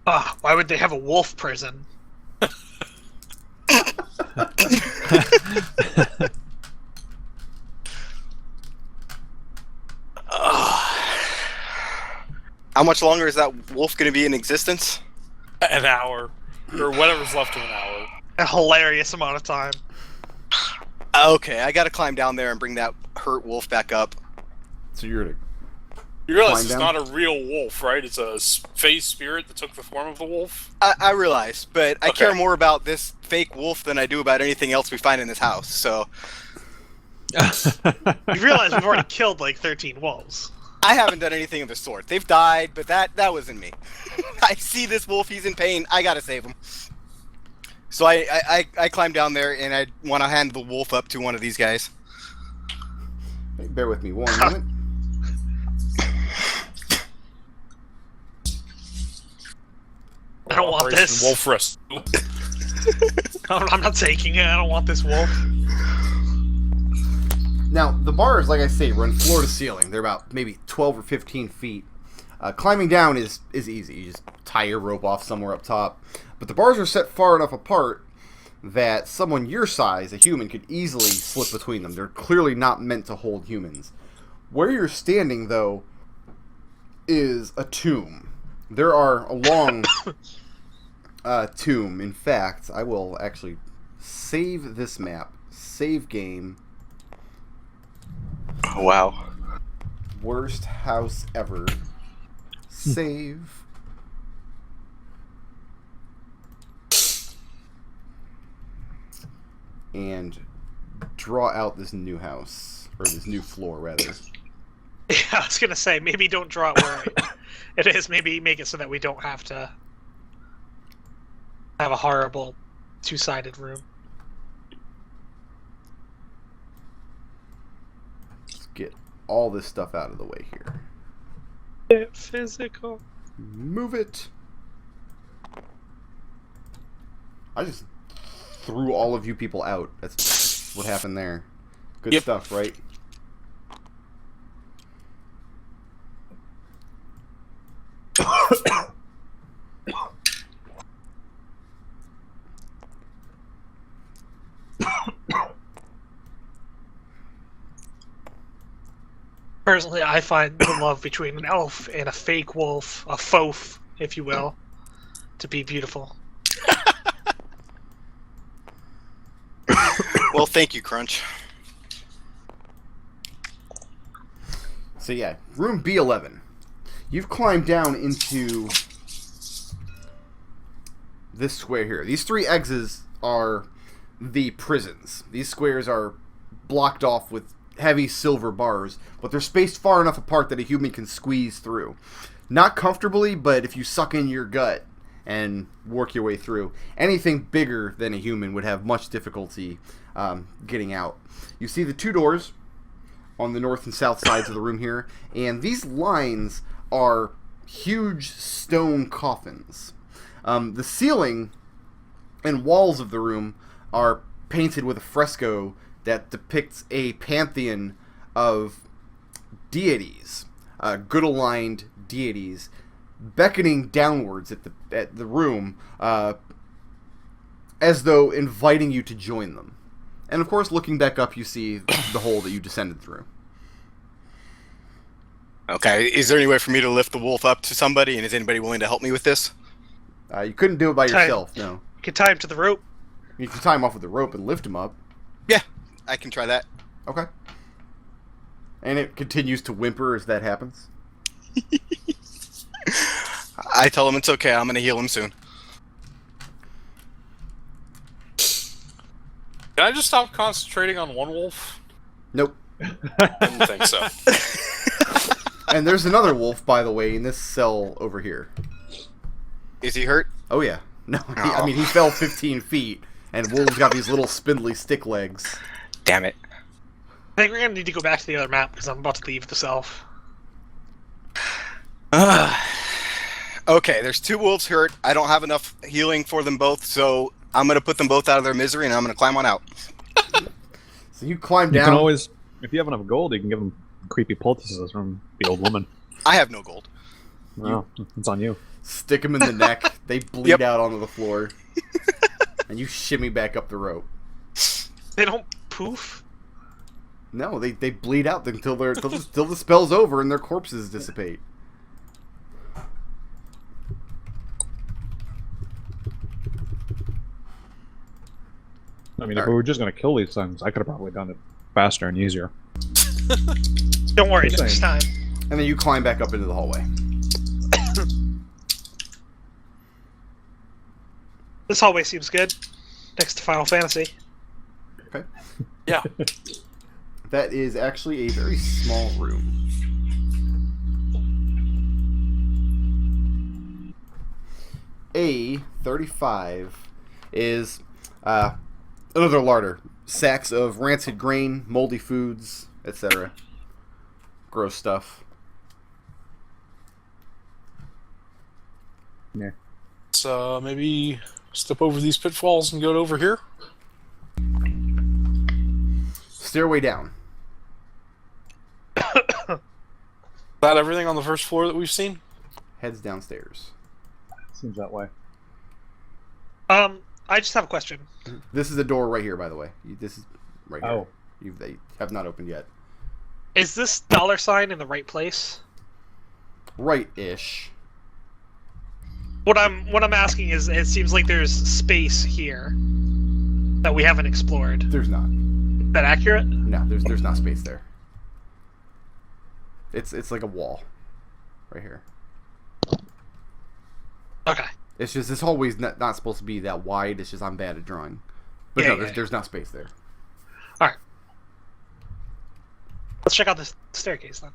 Why would they have a wolf prison? How much longer is that wolf going to be in existence? An hour. Or whatever's left of an hour. A hilarious amount of time. Okay, I gotta climb down there and bring that hurt wolf back up. So you're gonna You realize climb it's down? not a real wolf, right? It's a phase spirit that took the form of the wolf. I realize, but I Okay. care more about this fake wolf than I do about anything else we find in this house, so... You realize we've already killed like 13 wolves. I haven't done anything of the sort. They've died, but that wasn't me. I see this wolf, he's in pain, I gotta save him. So I climb down there and I want to hand the wolf up to one of these guys. Hey, bear with me one moment. I don't want Operation this. Wolf rescue. I'm not taking it. I don't want this wolf. Now, the bars, like I say, run floor to ceiling. They're about maybe 12 or 15 feet. Climbing down is easy. You just tie your rope off somewhere up top. But the bars are set far enough apart that someone your size, a human, could easily slip between them. They're clearly not meant to hold humans. Where you're standing, though, is a tomb. There are a long tomb. In fact, I will actually save this map. Save game. Oh, wow. Worst house ever. Save. And draw out this new house. Or this new floor, rather. Yeah, I was gonna say, maybe don't draw it where it is. Maybe make it so that we don't have to have a horrible two-sided room. Let's get all this stuff out of the way here. Get physical. Move it. I just threw all of you people out. That's what happened there. Good Yep. stuff, right? Personally, I find the love between an elf and a fake wolf, a Flumph, if you will, to be beautiful. Well, thank you, Crunch. So yeah, room B11. You've climbed down into this square here. These three exits are the prisons. These squares are blocked off with heavy silver bars, but they're spaced far enough apart that a human can squeeze through. Not comfortably, but if you suck in your gut and work your way through, anything bigger than a human would have much difficulty getting out. You see the two doors on the north and south sides of the room here, and these lines are huge stone coffins. The ceiling and walls of the room are painted with a fresco that depicts a pantheon of deities, good-aligned deities, beckoning downwards at the room, as though inviting you to join them. And of course, looking back up, you see the hole that you descended through. Okay, is there any way for me to lift the wolf up to somebody, and is anybody willing to help me with this? You couldn't do it by Tie- yourself, no. You can tie him to the rope. You can tie him off with a rope and lift him up. Yeah, I can try that. Okay. And it continues to whimper as that happens. I tell him it's okay, I'm gonna heal him soon. Can I just stop concentrating on one wolf? Nope. I didn't think so. And there's another wolf, by the way, in this cell over here. Is he hurt? Oh, yeah. No, I mean, he fell 15 feet, and wolves got these little spindly stick legs. Damn it. I think we're gonna need to go back to the other map because I'm about to leave this elf. Okay, there's two wolves hurt. I don't have enough healing for them both, so I'm gonna put them both out of their misery, and I'm gonna climb on out. So you climb You down. can always, if you have enough gold, you can give them creepy poultices from the old woman. I have no gold. Well, it's on you. stick them in the neck. They bleed Yep. out onto the floor, and you shimmy back up the rope. They don't poof. No, they bleed out until the spell's over and their corpses dissipate. I mean, if we were just going to kill these things, I could have probably done it faster and easier. Don't worry, Just next saying. time. And then you climb back up into the hallway. This hallway seems good. Next to Final Fantasy. Okay. Yeah. That is actually a very small room. A35 is another larder. Sacks of rancid grain, moldy foods, etc. Gross stuff. Yeah. So maybe step over these pitfalls and go over here. Stairway down. Is that everything on the first floor that we've seen? Heads downstairs. Seems that way. I just have a question. This is the door right here, by the way. This is right here. Oh. They have not opened yet. Is this dollar sign in the right place? Right-ish. What I'm asking is, it seems like there's space here that we haven't explored. Is There's not. that accurate? No, there's not space there. It's like a wall. Right here. Okay. It's just this hallway's not supposed to be that wide. It's just I'm bad at drawing. But Yeah, no, yeah, there's not space there. Alright. Let's check out this staircase then.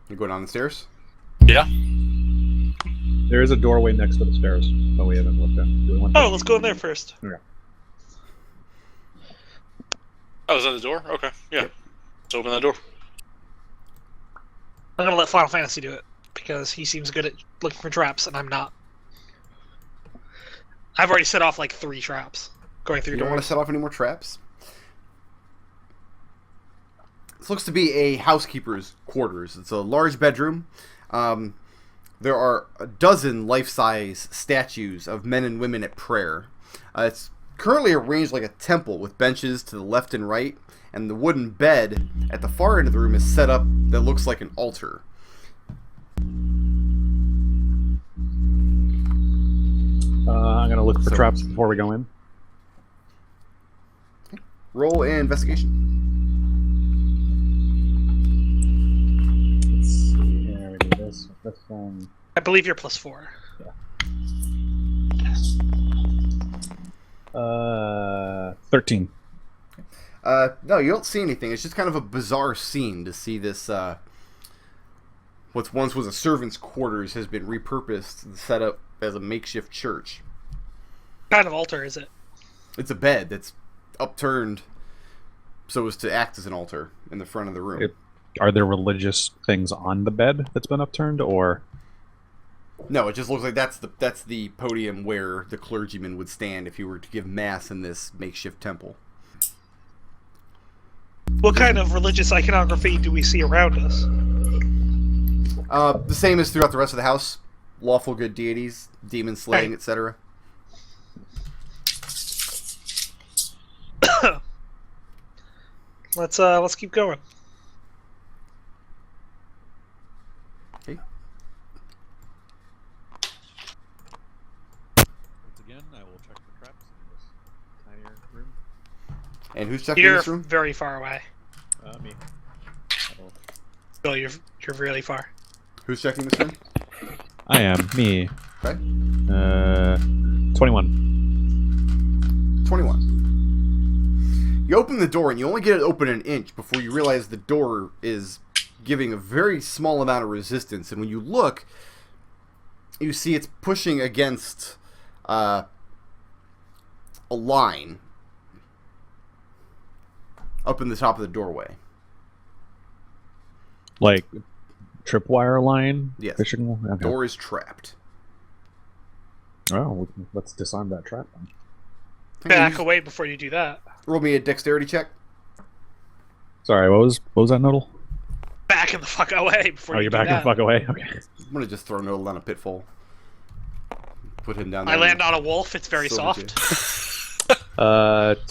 You go down the stairs? Yeah. There is a doorway next to the stairs, but we haven't looked at. Do we want Oh, let's go in there first. Okay. Oh, is that the door? Okay. Yeah. Let's open that door. I'm gonna let Final Fantasy do it, because he seems good at looking for traps, and I'm not. I've already set off like 3 traps going through You don't want to doors. set off any more traps? This looks to be a housekeeper's quarters. It's a large bedroom. There are a dozen life-size statues of men and women at prayer. It's currently arranged like a temple with benches to the left and right, and the wooden bed at the far end of the room is set up that looks like an altar. I'm going to look for So- traps before we go in. Roll an investigation. Let's see here. We do this. This one. I believe you're +4. 13. No, you don't see anything. It's just kind of a bizarre scene to see this. What once was a servant's quarters has been repurposed and set up as a makeshift church. What kind of altar is it? It's a bed that's upturned so as to act as an altar in the front of the room. Are there religious things on the bed that's been upturned, or? No, it just looks like that's the podium where the clergyman would stand if he were to give mass in this makeshift temple. What kind of religious iconography do we see around us? The same as throughout the rest of the house. Lawful good deities, demon slaying, Right. etc. Let's keep going. Okay. Once again, I will check for traps in this tinier room. And who's checking You're this room? very far away. Me. Oh, you're really far. Who's checking this room? I am. Me. Okay. 21. 21. You open the door and you only get it open an inch before you realize the door is giving a very small amount of resistance. And when you look, you see it's pushing against a line up in the top of the doorway. Like tripwire line? Yes. Fishing? Okay. Door is trapped. Oh, let's disarm that trap then. Back away before you do that. Roll me a dexterity check. Sorry, what was that, Nodal? Back in the fuck away before Oh, you you're do backing the that. fuck away? Okay. I'm going to just throw Nodal down a pitfall. Put him down there. I land on a wolf. It's very Silver soft.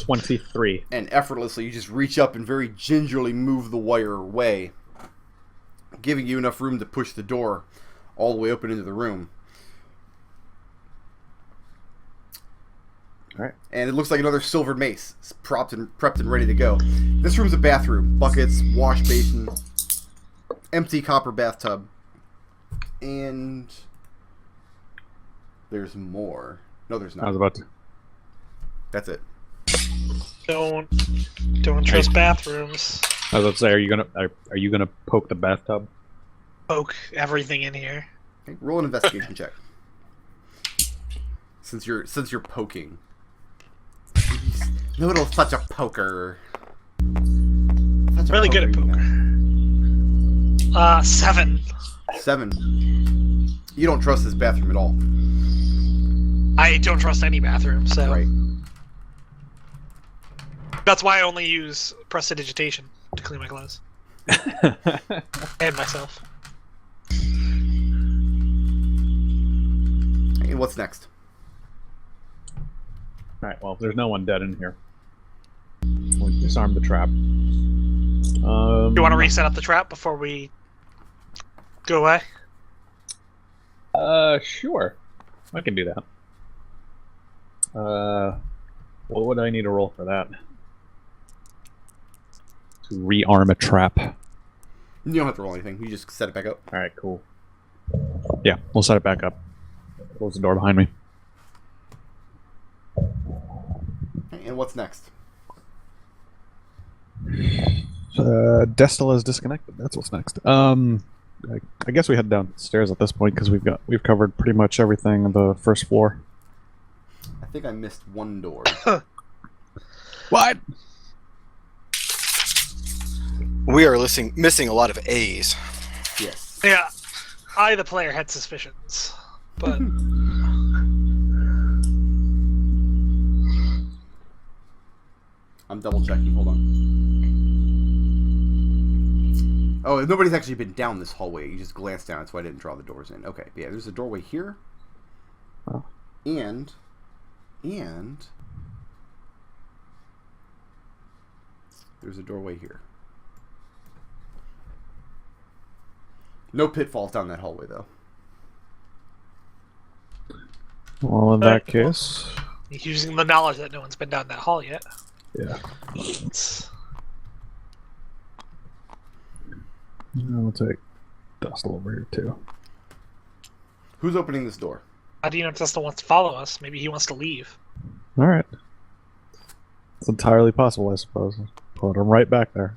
23. And effortlessly, you just reach up and very gingerly move the wire away, giving you enough room to push the door all the way open into the room. All right. And it looks like another silver mace, prepped and ready to go. This room's a bathroom. Buckets, wash basin, empty copper bathtub. And there's more. No, there's I not. was about to. That's it. Don't trust bathrooms. I was about to say, are you gonna poke the bathtub? Poke everything in here. Okay, roll an investigation check. Since you're poking. Nodal's such a poker. Such a Really good at poker. guy. 7. 7. You don't trust this bathroom at all. I don't trust any bathroom, so Right. that's why I only use prestidigitation to clean my clothes and myself. And what's next? Alright, well, if there's no one dead in here, we'll disarm the trap. You want to reset up the trap before we go away? Sure. I can do that. What would I need to roll for that? To rearm a trap. You don't have to roll anything. You just set it back up. Alright, cool. Yeah, we'll set it back up. Close the door behind me. And what's next? Destil is disconnected. That's what's next. I guess we head downstairs at this point because we've covered pretty much everything on the first floor. I think I missed one door. What? We are missing a lot of A's. Yes. Yeah, I, the player, had suspicions, but I'm double checking. Hold on. Oh, nobody's actually been down this hallway. You just glanced down. That's why I didn't draw the doors in. Okay, yeah, there's a doorway here. Oh. And there's a doorway here. No pitfalls down that hallway, though. Well, in that case, using the knowledge that no one's been down that hall yet. yeah. It's... I'll take Destil over here too. Who's opening this door? How do you know Destil wants to follow us? Maybe he wants to leave. All right. It's entirely possible, I suppose. Put him right back there.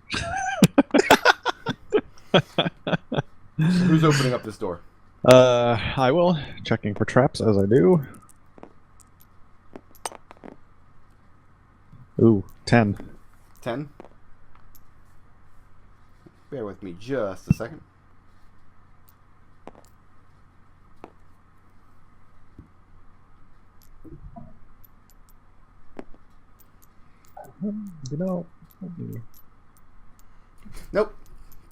Who's opening up this door? I will. Checking for traps as I do. Ooh, 10. 10? Bear with me just a second. You know, Nope.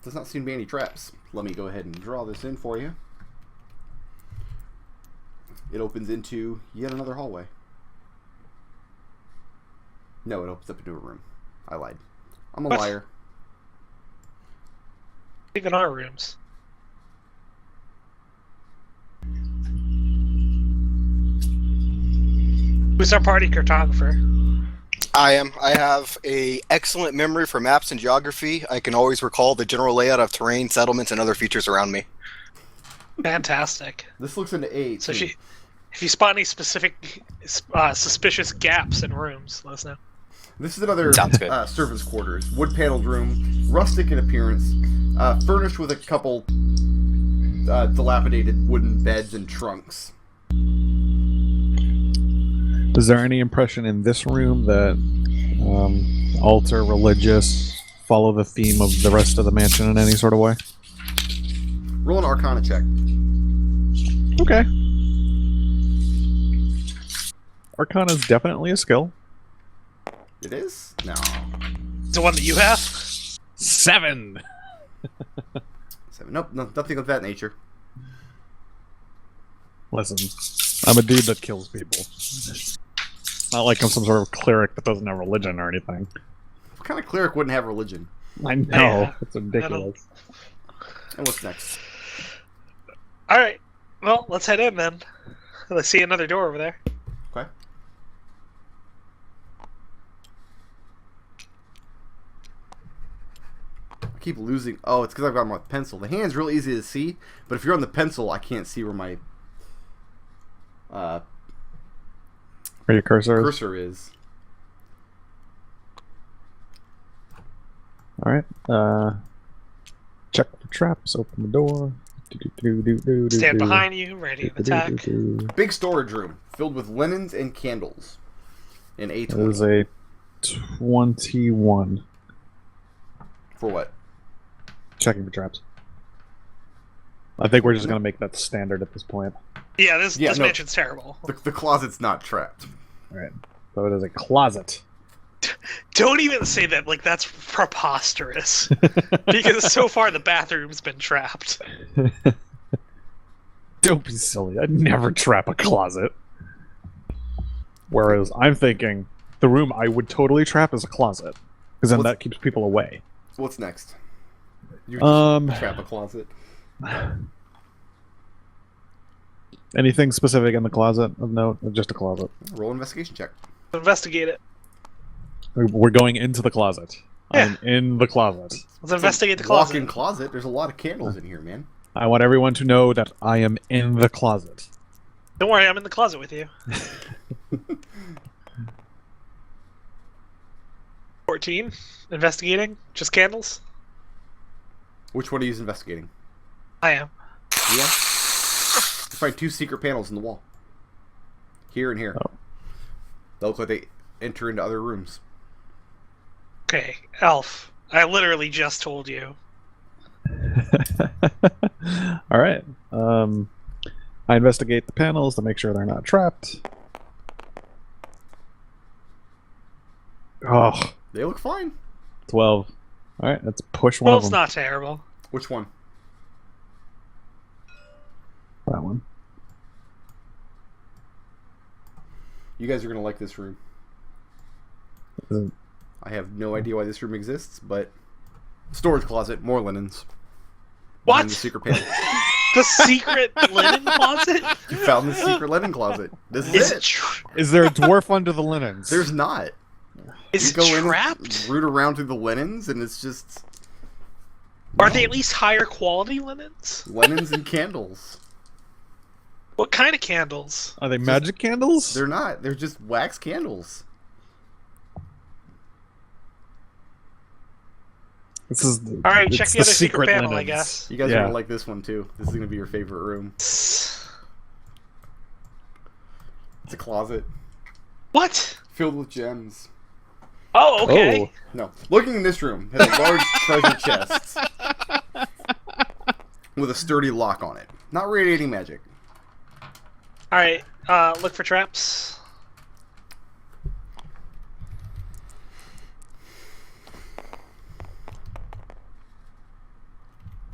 Does not seem to be any traps. Let me go ahead and draw this in for you. It opens into yet another hallway. No, it opens up into a room. I lied. I'm a What? liar. Even our rooms. Who's our party cartographer? I am. I have a excellent memory for maps and geography. I can always recall the general layout of terrain, settlements, and other features around me. Fantastic. This looks into 8. So if you spot any specific suspicious gaps in rooms, let us know. This is another Sounds good. servants' quarters. Wood-paneled room, rustic in appearance, furnished with a couple dilapidated wooden beds and trunks. is there any impression in this room that alter, religious, follow the theme of the rest of the mansion in any sort of way? Roll an Arcana check. Okay. Arcana is definitely a skill. It is? No. It's the one that you have? 7! 7. Nope, no, nothing of that nature. Listen, I'm a dude that kills people. Not like I'm some sort of cleric that doesn't have religion or anything. What kind of cleric wouldn't have religion? I know. Yeah, It's ridiculous. And what's next? All right. Well, let's head in then. Let's see another door over there. Okay. I keep losing. Oh, it's because I've got my pencil. The hand's real easy to see, but if you're on the pencil, I can't see where my Where your cursor is. cursor is. Alright. Check for traps. Open the door. Stand behind you, ready to attack. Big storage room filled with linens and candles. An It A20. is a 21. For what? Checking for traps. I think we're just going to make that standard at this point. Yeah, this Yeah, no. mansion's terrible. The closet's not trapped. Alright. So it is a closet. Don't even say that, like, that's preposterous. Because so far the bathroom's been trapped. Don't be silly. I'd never trap a closet. Whereas I'm thinking the room I would totally trap is a closet. Because then that keeps people away. What's next? You just trap a closet. Anything specific in the closet of note? Or just a closet? Roll investigation check. Investigate it. We're going into the closet. Yeah. I'm in the closet. Let's investigate the closet. Walk-in closet. There's a lot of candles in here, man. I want everyone to know that I am in the closet. Don't worry, I'm in the closet with you. 14. Investigating. Just candles. Which one are you investigating? I am. You are? You find 2 secret panels in the wall. Here and here. Oh. They look like they enter into other rooms. Okay, Elf. I literally just told you. Alright. I investigate the panels to make sure they're not trapped. Oh, They look fine. 12. Alright, let's push one Well, of it's them. not terrible. Which one? That one. You guys are going to like this room. Is it- I have no idea why this room exists, but... Storage closet, more linens. What? Behind the secret panel. The secret linen closet? You found the secret linen closet. This is, Is it. it, Is there a dwarf under the linens? There's not. is You it go in trapped? and root around through the linens, and it's just... Are they at least higher quality linens? linens and candles. What kind of candles? Are they magic candles? They're not. They're just wax candles. This is All right, it's check the other secret panel, I linens. guess. You guys are Yeah. going to like this one, too. This is going to be your favorite room. It's a closet What? filled with gems. Oh, okay. Oh. No. Looking in this room has a large treasure chest with a sturdy lock on it. Not radiating magic. All right. Look for traps.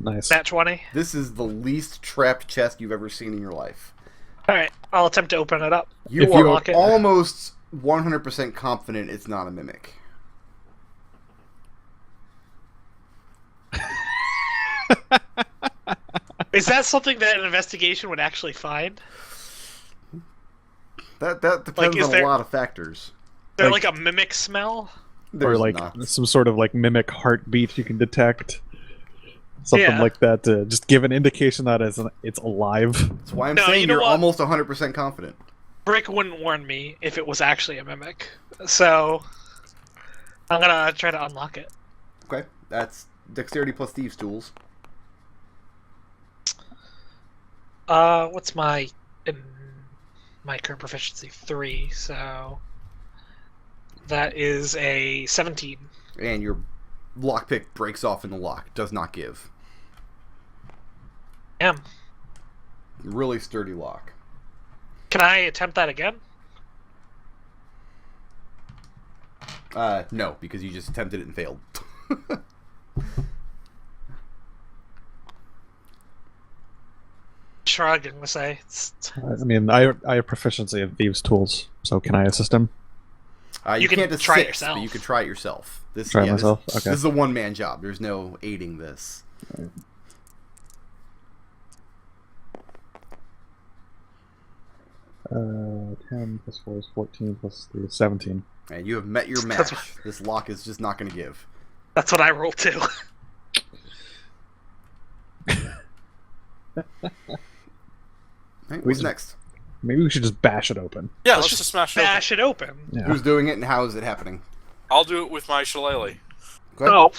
Nice. Nat 20. This is the least trapped chest you've ever seen in your life. All right. I'll attempt to open it up. You If are you- Lock it. almost 100% confident it's not a mimic. Is that something that an investigation would actually find? That depends is on there- a lot of factors. Is there Like- like a mimic smell? Or There's like not. some sort of like mimic heartbeat you can detect. Something Yeah. like that to just give an indication that it's alive. That's why I'm No, saying you know you're what? almost 100% confident. Brick wouldn't warn me if it was actually a mimic. So I'm gonna try to unlock it. Okay, that's dexterity plus thieves tools. What's my current proficiency? 3, so that is a 17. And your lockpick breaks off in the lock. Does not give. Damn. Really sturdy lock. Can I attempt that again? No, because you just attempted it and failed. shrug. I'm gonna say. I mean, I have proficiency in thieves' tools, so can I assist him? You can can't try it assist, yourself. but you can try it yourself. Try it myself? This Okay. is a one-man job. There's no aiding this. 10 plus 4 is 14 plus 3 is 17. And you have met your match. This lock is just not going to give. That's what I rolled too. Right, what's next? Maybe we should just bash it open. Yeah, let's just smash it open. Bash it open. Yeah. Who's doing it and how is it happening? I'll do it with my shillelagh. Go ahead. Oh,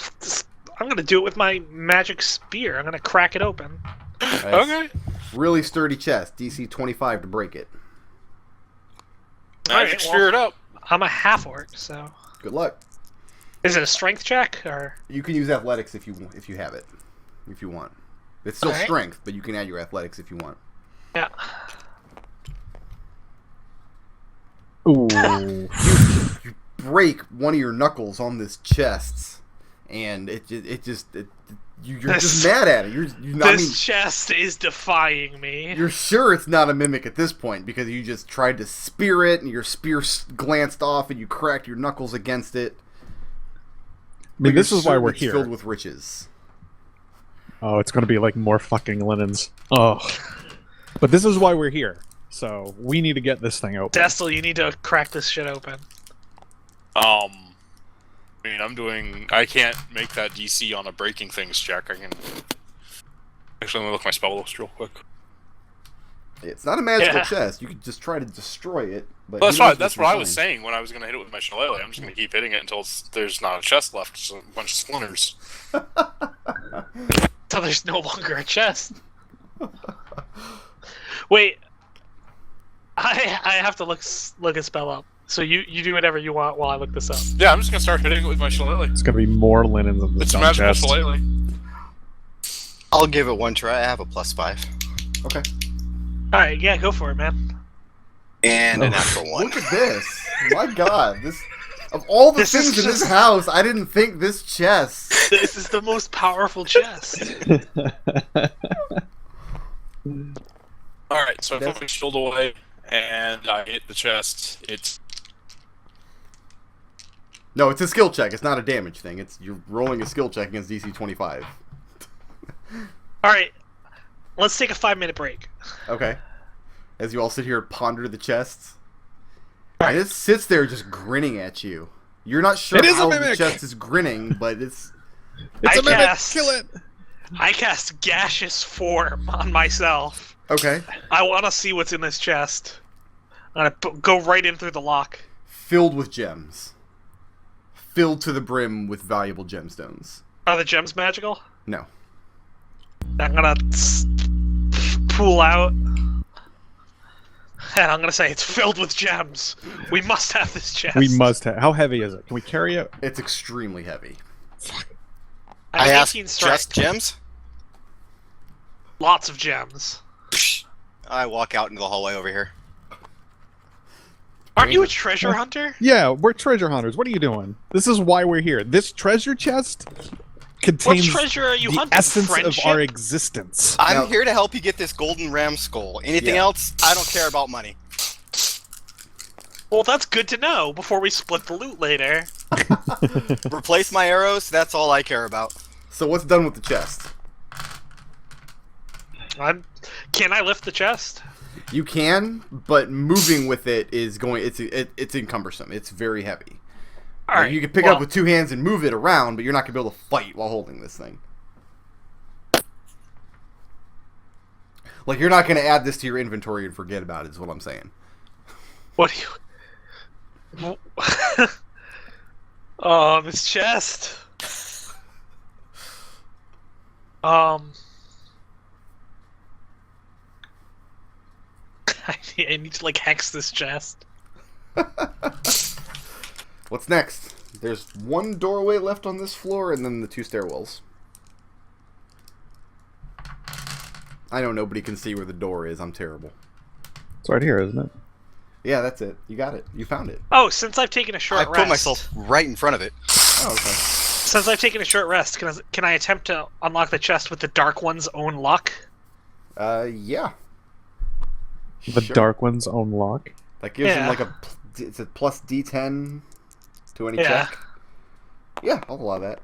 I'm gonna do it with my magic spear. I'm gonna crack it open. Nice. Okay. Really sturdy chest. DC 25 to break it. Magic Alright, spear it up. I'm a half orc, so Good luck. is it a strength check or? You can use athletics if you have it. If you want. It's still Alright. strength, but you can add your athletics if you want. Yeah. Ooh. You break one of your knuckles on this chest, and you're just mad at it. You're not. This chest is defying me. You're sure it's not a mimic at this point because you just tried to spear it, and your spear glanced off, and you cracked your knuckles against it. I mean, this is why we're It's here. filled with riches. Oh, it's going to be like more fucking linens. Oh. But this is why we're here. So we need to get this thing open. Destil, you need to crack this shit open. I mean, I can't make that DC on a breaking things check. I can. Actually, let me look at my spell list real quick. It's not a magical Yeah. chest. You could just try to destroy it. But Well, that's who knows right. That's what I was behind. saying when I was going to hit it with my shillelagh. I'm just going to keep hitting it until there's not a chest left. Just a bunch of splinters. So there's no longer a chest. Wait. I have to look a spell up. So you do whatever you want while I look this up. Yeah, I'm just going to start hitting it with my shillelagh. It's going to be more linens of this It's a dumb magical chest. shillelagh. I'll give it one try. I have a +5. Okay. Alright, yeah, go for it, man. And a Oh. natural 1. Look at this. My God. This of all the This is things in this just- house, I didn't think this chest. This is the most powerful chest. Alright, so I put my shield away, and I hit the chest. No, it's a skill check. It's not a damage thing. You're rolling a skill check against DC 25. Alright, let's take a 5-minute break. Okay. As you all sit here and ponder the chests. And it sits there just grinning at you. You're not sure It is a how the mimic! chest is grinning, but it's... It's a mimic! cast- Kill it! I cast gaseous form on myself. Okay. I want to see what's in this chest. I'm gonna go right in through the lock. Filled with gems. Filled to the brim with valuable gemstones. Are the gems magical? No. I'm gonna pull out. And I'm gonna say it's filled with gems. We must have this chest. We must have. How heavy is it? Can we carry it? It's extremely heavy. I I have asked 18 strength. just gems. Lots of gems. I walk out into the hallway over here. Aren't you a treasure hunter? Yeah, we're treasure hunters. What are you doing? This is why we're here. This treasure chest What contains treasure are you the hunting? essence Friendship? of our existence. I'm Now- here to help you get this golden ram skull. Anything Yeah. else, I don't care about money. Well, that's good to know before we split the loot later. Replace my arrows, that's all I care about. So what's done with the chest? Can I lift the chest? You can, but moving with it is going. It's encumbersome. It's very heavy. All Like, right. you can pick it up with two hands and move it around, but you're not gonna be able to fight while holding this thing. Like you're not gonna add this to your inventory and forget about it. Is what I'm saying. What do you? Oh, this chest. I need to like hex this chest. What's next? There's one doorway left on this floor, and then the two stairwells. I know nobody can see where the door is. I'm terrible. It's right here, isn't it? Yeah, that's it. You got it. You found it. Oh, since I've taken a short I rest. put myself right in front of it. Oh, okay. Since I've taken a short rest, can I attempt to unlock the chest with the Dark One's own luck? Yeah. The Sure. Dark One's own lock. That gives him Yeah. like it's a plus D10 to any Yeah. check. Yeah, I'll allow that.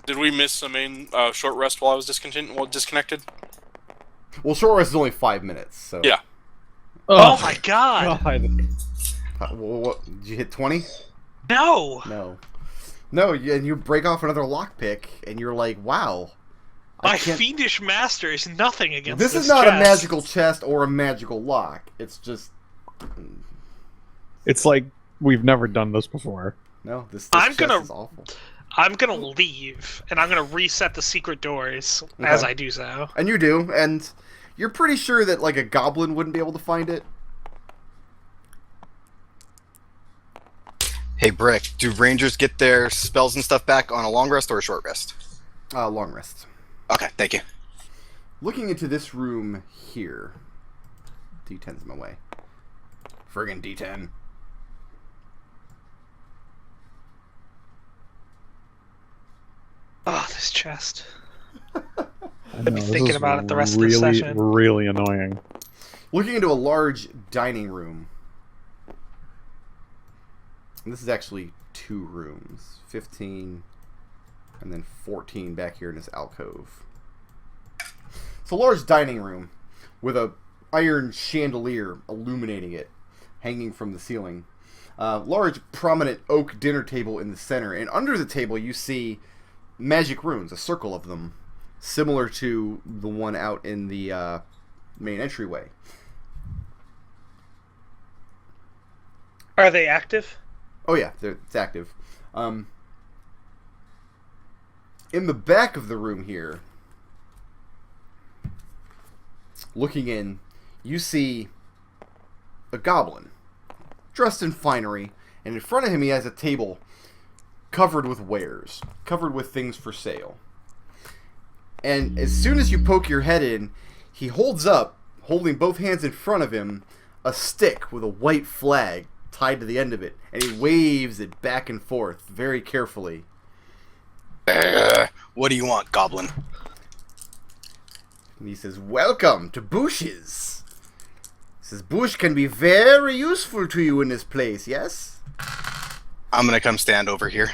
Did we miss a main short rest while I was disconnected? Well, short rest is only 5 minutes, so. Yeah. Oh my god! What, did you hit 20? No! No. No, and you break off another lockpick, and you're like, wow. I My can't- fiendish master is nothing against This this is not chest. a magical chest or a magical lock. It's just. It's like we've never done this before. No, this I'm chest gonna- is awful. I'm gonna leave, and I'm gonna reset the secret doors as Okay. I do so. And you do, and you're pretty sure that like a goblin wouldn't be able to find it. Hey, Brick, do rangers get their spells and stuff back on a long rest or a short rest? Long rest. Okay, thank you. Looking into this room here. D10's in my way. Friggin' D10. Oh, this chest. I been know, this thinking is about it the rest of really, the session. really annoying. Looking into a large dining room. And this is actually 2 rooms. 15 and then 14 back here in this alcove. It's a large dining room with a iron chandelier illuminating it, hanging from the ceiling. Large prominent oak dinner table in the center, and under the table you see magic runes, a circle of them, similar to the one out in the main entryway. Are they active? Oh yeah, it's active. In the back of the room here, looking in, you see a goblin, dressed in finery, and in front of him he has a table covered with wares, covered with things for sale. And as soon as you poke your head in, he holds up, holding both hands in front of him, a stick with a white flag tied to the end of it, and he waves it back and forth very carefully. What do you want, goblin? And he says, "Welcome to Bush's." He says, "Bush can be very useful to you in this place, yes?" I'm gonna come stand over here.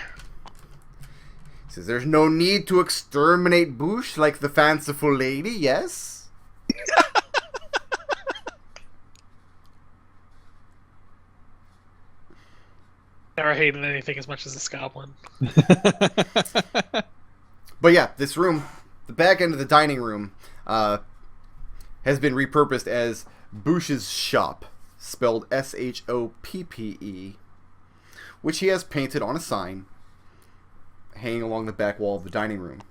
He says, "There's no need to exterminate Bush like the fanciful lady, yes?" Never hated anything as much as this goblin. But yeah, this room, the back end of the dining room, has been repurposed as Bush's shop, spelled Shoppe, which he has painted on a sign hanging along the back wall of the dining room.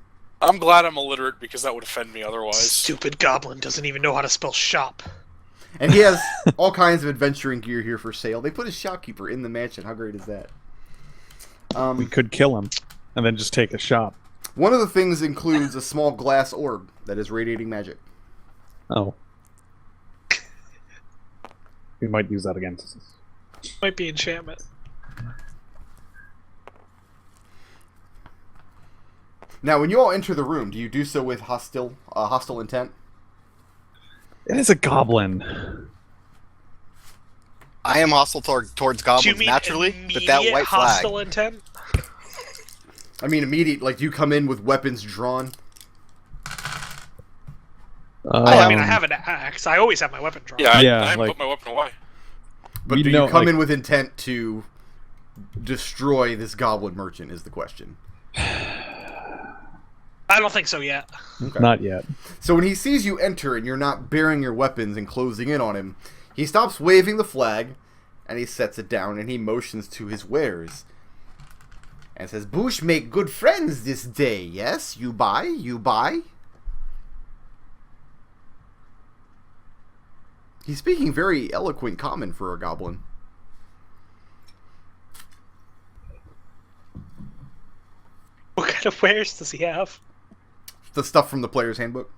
I'm glad I'm illiterate because that would offend me otherwise. Stupid goblin doesn't even know how to spell shop. And he has all kinds of adventuring gear here for sale. They put his shopkeeper in the mansion. How great is that? We could kill him and then just take a shot. One of the things includes a small glass orb that is radiating magic. Oh. We might use that against us. Might be enchantment. Now, when you all enter the room, do you do so with hostile intent? It is a goblin. I am hostile towards Do you goblins mean naturally, but that immediate white flag. hostile intent? I mean, immediate. Like, do you come in with weapons drawn? I mean, I have an axe. I always have my weapon drawn. Yeah, Yeah, I haven't like- put my weapon away. But We do know, you come like- in with intent to destroy this goblin merchant? Is the question. I don't think so yet. Okay. Not yet. So when he sees you enter and you're not bearing your weapons and closing in on him, he stops waving the flag, and he sets it down and he motions to his wares. And says, "Bush make good friends this day, yes? You buy? You buy?" He's speaking very eloquent common for a goblin. What kind of wares does he have? The stuff from the player's handbook.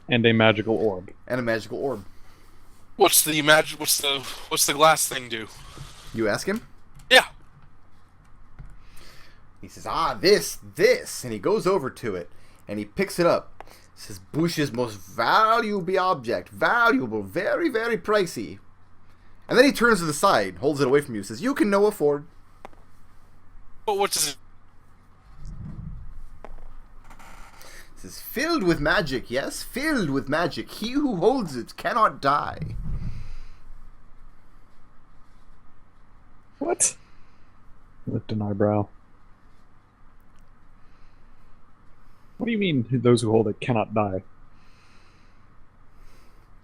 And a magical orb. And a magical orb. What's the glass thing do? You ask him? Yeah. He says, "Ah, this," and he goes over to it, and he picks it up. This is Bush's most valuable object. Valuable. Very, very pricey. And then he turns to the side, holds it away from you, says, you can no afford. But what does it... This is filled with magic, yes? Filled with magic. He who holds it cannot die. What? Lift an eyebrow. What do you mean, those who hold it cannot die?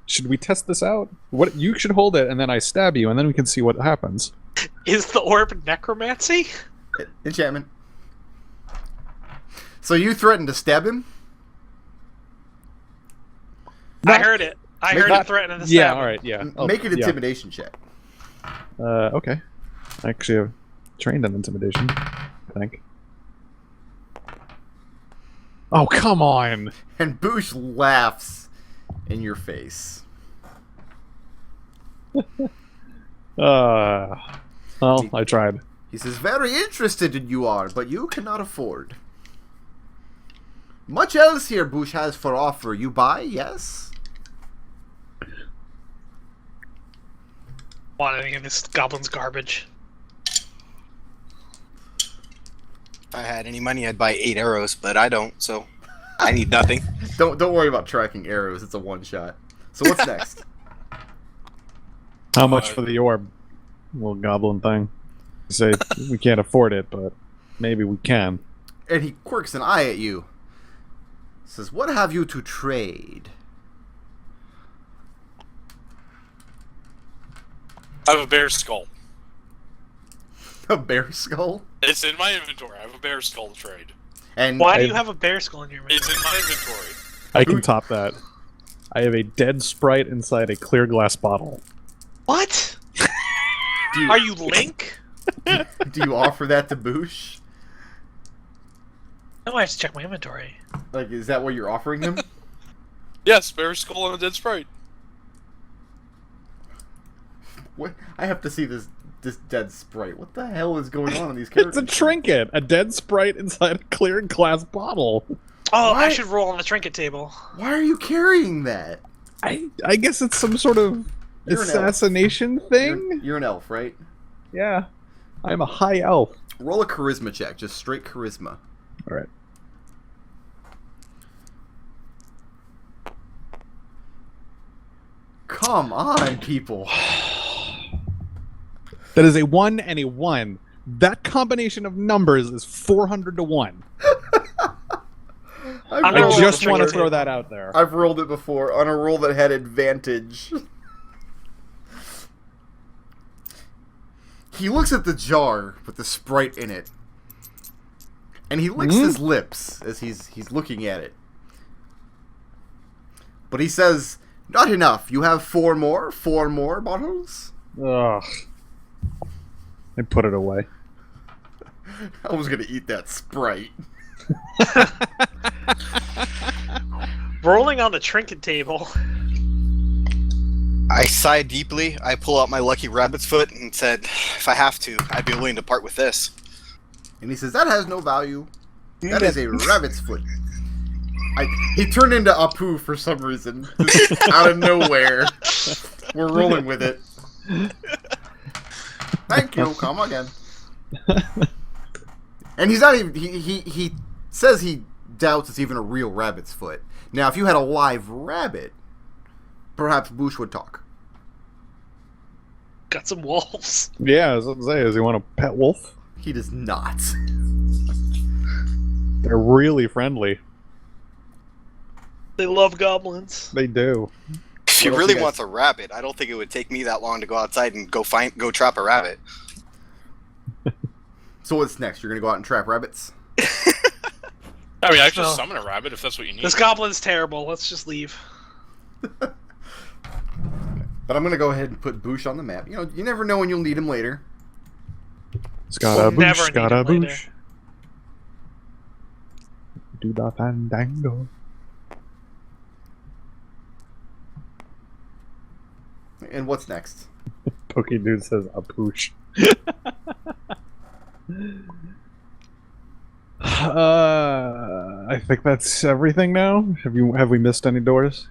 Should we test this out? What, you should hold it, and then I stab you, and then we can see what happens. Is the orb necromancy? Enchantment. So you threatened to stab him? I heard it. I heard it threatening to stab Yeah, him. alright, yeah. Make an intimidation check. Okay. I actually have trained in intimidation, I think. Oh, come on! And Bush laughs in your face. Well, I tried. He says, very interested in you are, but you cannot afford. Much else here Bush has for offer. You buy, yes? Want any of this goblin's garbage? If I had any money, I'd buy 8 arrows, but I don't, so I need nothing. Don't worry about tracking arrows. It's a one-shot. So what's next? How much for the orb? Little goblin thing. You say we can't afford it, but maybe we can. And he quirks an eye at you. Says, what have you to trade? I have a bear skull. A bear skull? It's in my inventory. I have a bear skull to trade. And Why do you have a bear skull in your inventory? It's in my inventory. I can top that. I have a dead sprite inside a clear glass bottle. What? do Are you Link? you offer that to Bush? No, I have to check my inventory. Like, is that what you're offering him? Yes, bear skull and a dead sprite. What? I have to see this dead sprite. What the hell is going on in these It's characters? a trinket! A dead sprite inside a clear glass bottle. Oh, I What? should roll on the trinket table. Why are you carrying that? I guess it's some sort of You're an elf. assassination thing? You're an elf, right? Yeah. I'm a high elf. Roll a charisma check, just straight charisma. Alright. Come on, people. That is a 1 and a 1. That combination of numbers is 400 to 1. I'm I gonna roll just the want to trinket throw table. that out there. I've rolled it before on a roll that had advantage. He looks at the jar with the sprite in it. And he licks his lips as he's looking at it. But he says, not enough. You have 4 more? 4 more bottles? Ugh. I put it away. I was gonna eat that sprite. Rolling on the trinket table. I sighed deeply. I pull out my lucky rabbit's foot and said, if I have to, I'd be willing to part with this. And he says, that has no value. That is a rabbit's foot. He turned into Apu for some reason. Just out of nowhere. We're rolling with it. Thank you. Come again. And he's not even... He says he doubts it's even a real rabbit's foot. Now, if you had a live rabbit, perhaps Bush would talk. Got some wolves. Yeah, I was about to say, does he want a pet wolf? He does not. They're really friendly. They love goblins. They do. If he What else really you guys- wants a rabbit, I don't think it would take me that long to go outside and go trap a rabbit. So what's next? You're going to go out and trap rabbits? I mean, I can No. just summon a rabbit if that's what you need. This goblin's terrible. Let's just leave. But I'm going to go ahead and put Bush on the map. You know, you never know when you'll need him later. Scotta We'll never boosh, need scotta him later. boosh. Do da fandango. And what's next? Pokey Dude says a pooch. I think that's everything now. Have we missed any doors?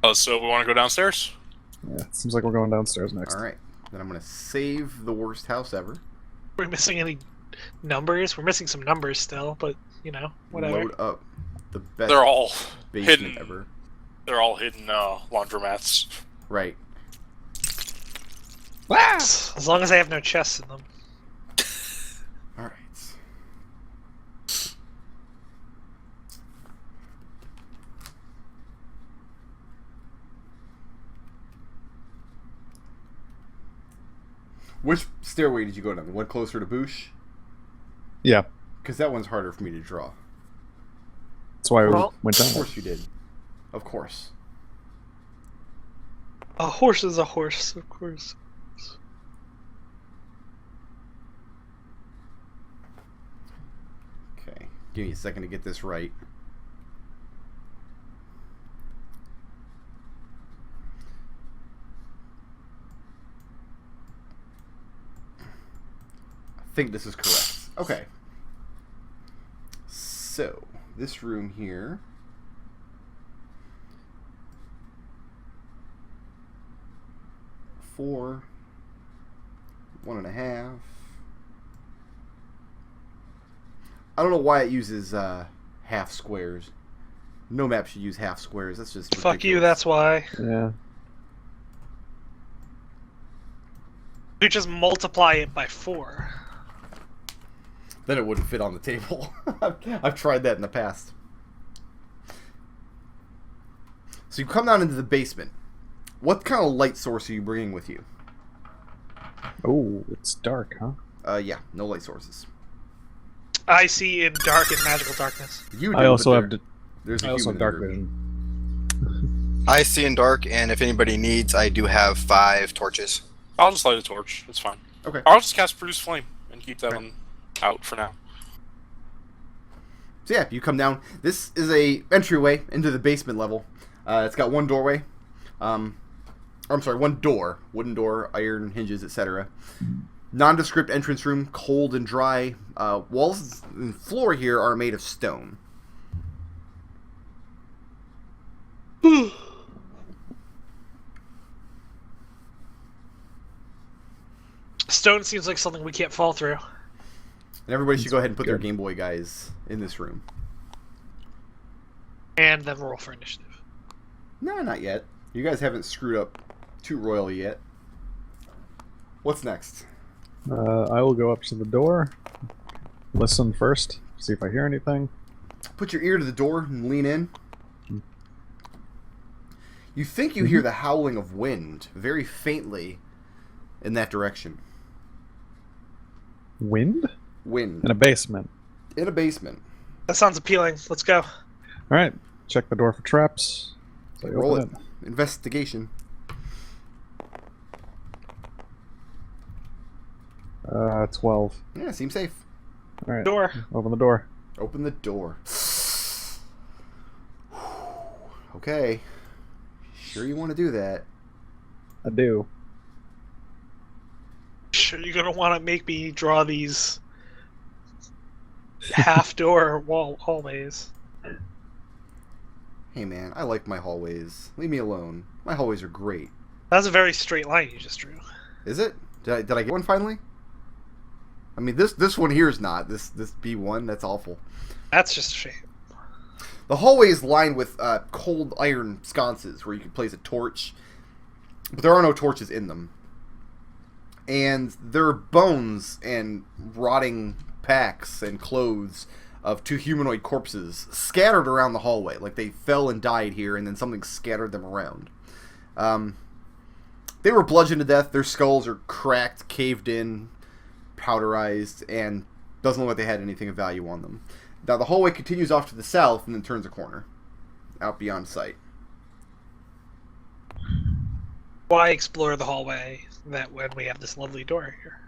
Oh, so we want to go downstairs? Yeah, it seems like we're going downstairs next. All right. Then I'm gonna save the worst house ever. We're missing any numbers? We're missing some numbers still, but you know, whatever. Load up the best They're all basement hidden. ever. They're all hidden laundromats. Right. As long as I have no chests in them. All right. Which stairway did you go down? The one closer to Boosh? Yeah, Because that one's harder for me to draw. that's why Well, we went Of down. course you did. Of course. A horse is a horse, of course. Okay. Give me a second to get this right. I think this is correct. Okay. So, this room here. Four. 1.5. I don't know why it uses half squares. No map should use half squares. That's just ridiculous. Fuck you, that's why. Yeah. You just multiply it by 4. Then it wouldn't fit on the table. I've tried that in the past. So you come down into the basement. What kind of light source are you bringing with you? Oh, it's dark, huh? Yeah, no light sources. I see in dark and magical darkness. You do, I also but have. there's a I also human have dark in the room. vision. I see in dark, and if anybody needs, I do have 5 torches. I'll just light a torch. It's fine. Okay. I'll just cast Produce Flame and keep that one out for now. So yeah, you come down. This is a entryway into the basement level. It's got one doorway. One door. Wooden door, iron hinges, etc. Nondescript entrance room, cold and dry. Walls and floor here are made of stone. Stone seems like something we can't fall through. And everybody should go ahead and put their Good. Game Boy guys in this room. And then roll for initiative. No, not yet. You guys haven't screwed up too royally yet. What's next? I will go up to the door. Listen first. See if I hear anything. Put your ear to the door and lean in. You think you hear the howling of wind very faintly in that direction. Wind Wind. in a basement. In a basement. That sounds appealing. Let's go. All right. Check the door for traps. So I Roll it. open Investigation. 12. Yeah, seems safe. All right. Door. Open the door. Open the door. Okay. Sure you want to do that. I do. Sure, you're gonna want to make me draw these half-door hallways. Hey man, I like my hallways. Leave me alone. My hallways are great. That's a very straight line you just drew. Is it? Did I get one finally? I mean, this one here is not. This B1, that's awful. That's just a shame. The hallway is lined with cold iron sconces where you can place a torch, but there are no torches in them. And there are bones and rotting packs and clothes of 2 humanoid corpses scattered around the hallway. Like they fell and died here, and then something scattered them around. They were bludgeoned to death. Their skulls are cracked, caved in, powderized, and doesn't look like they had anything of value on them. Now the hallway continues off to the south and then turns a corner, out beyond sight. Why explore the hallway that when we have this lovely door here?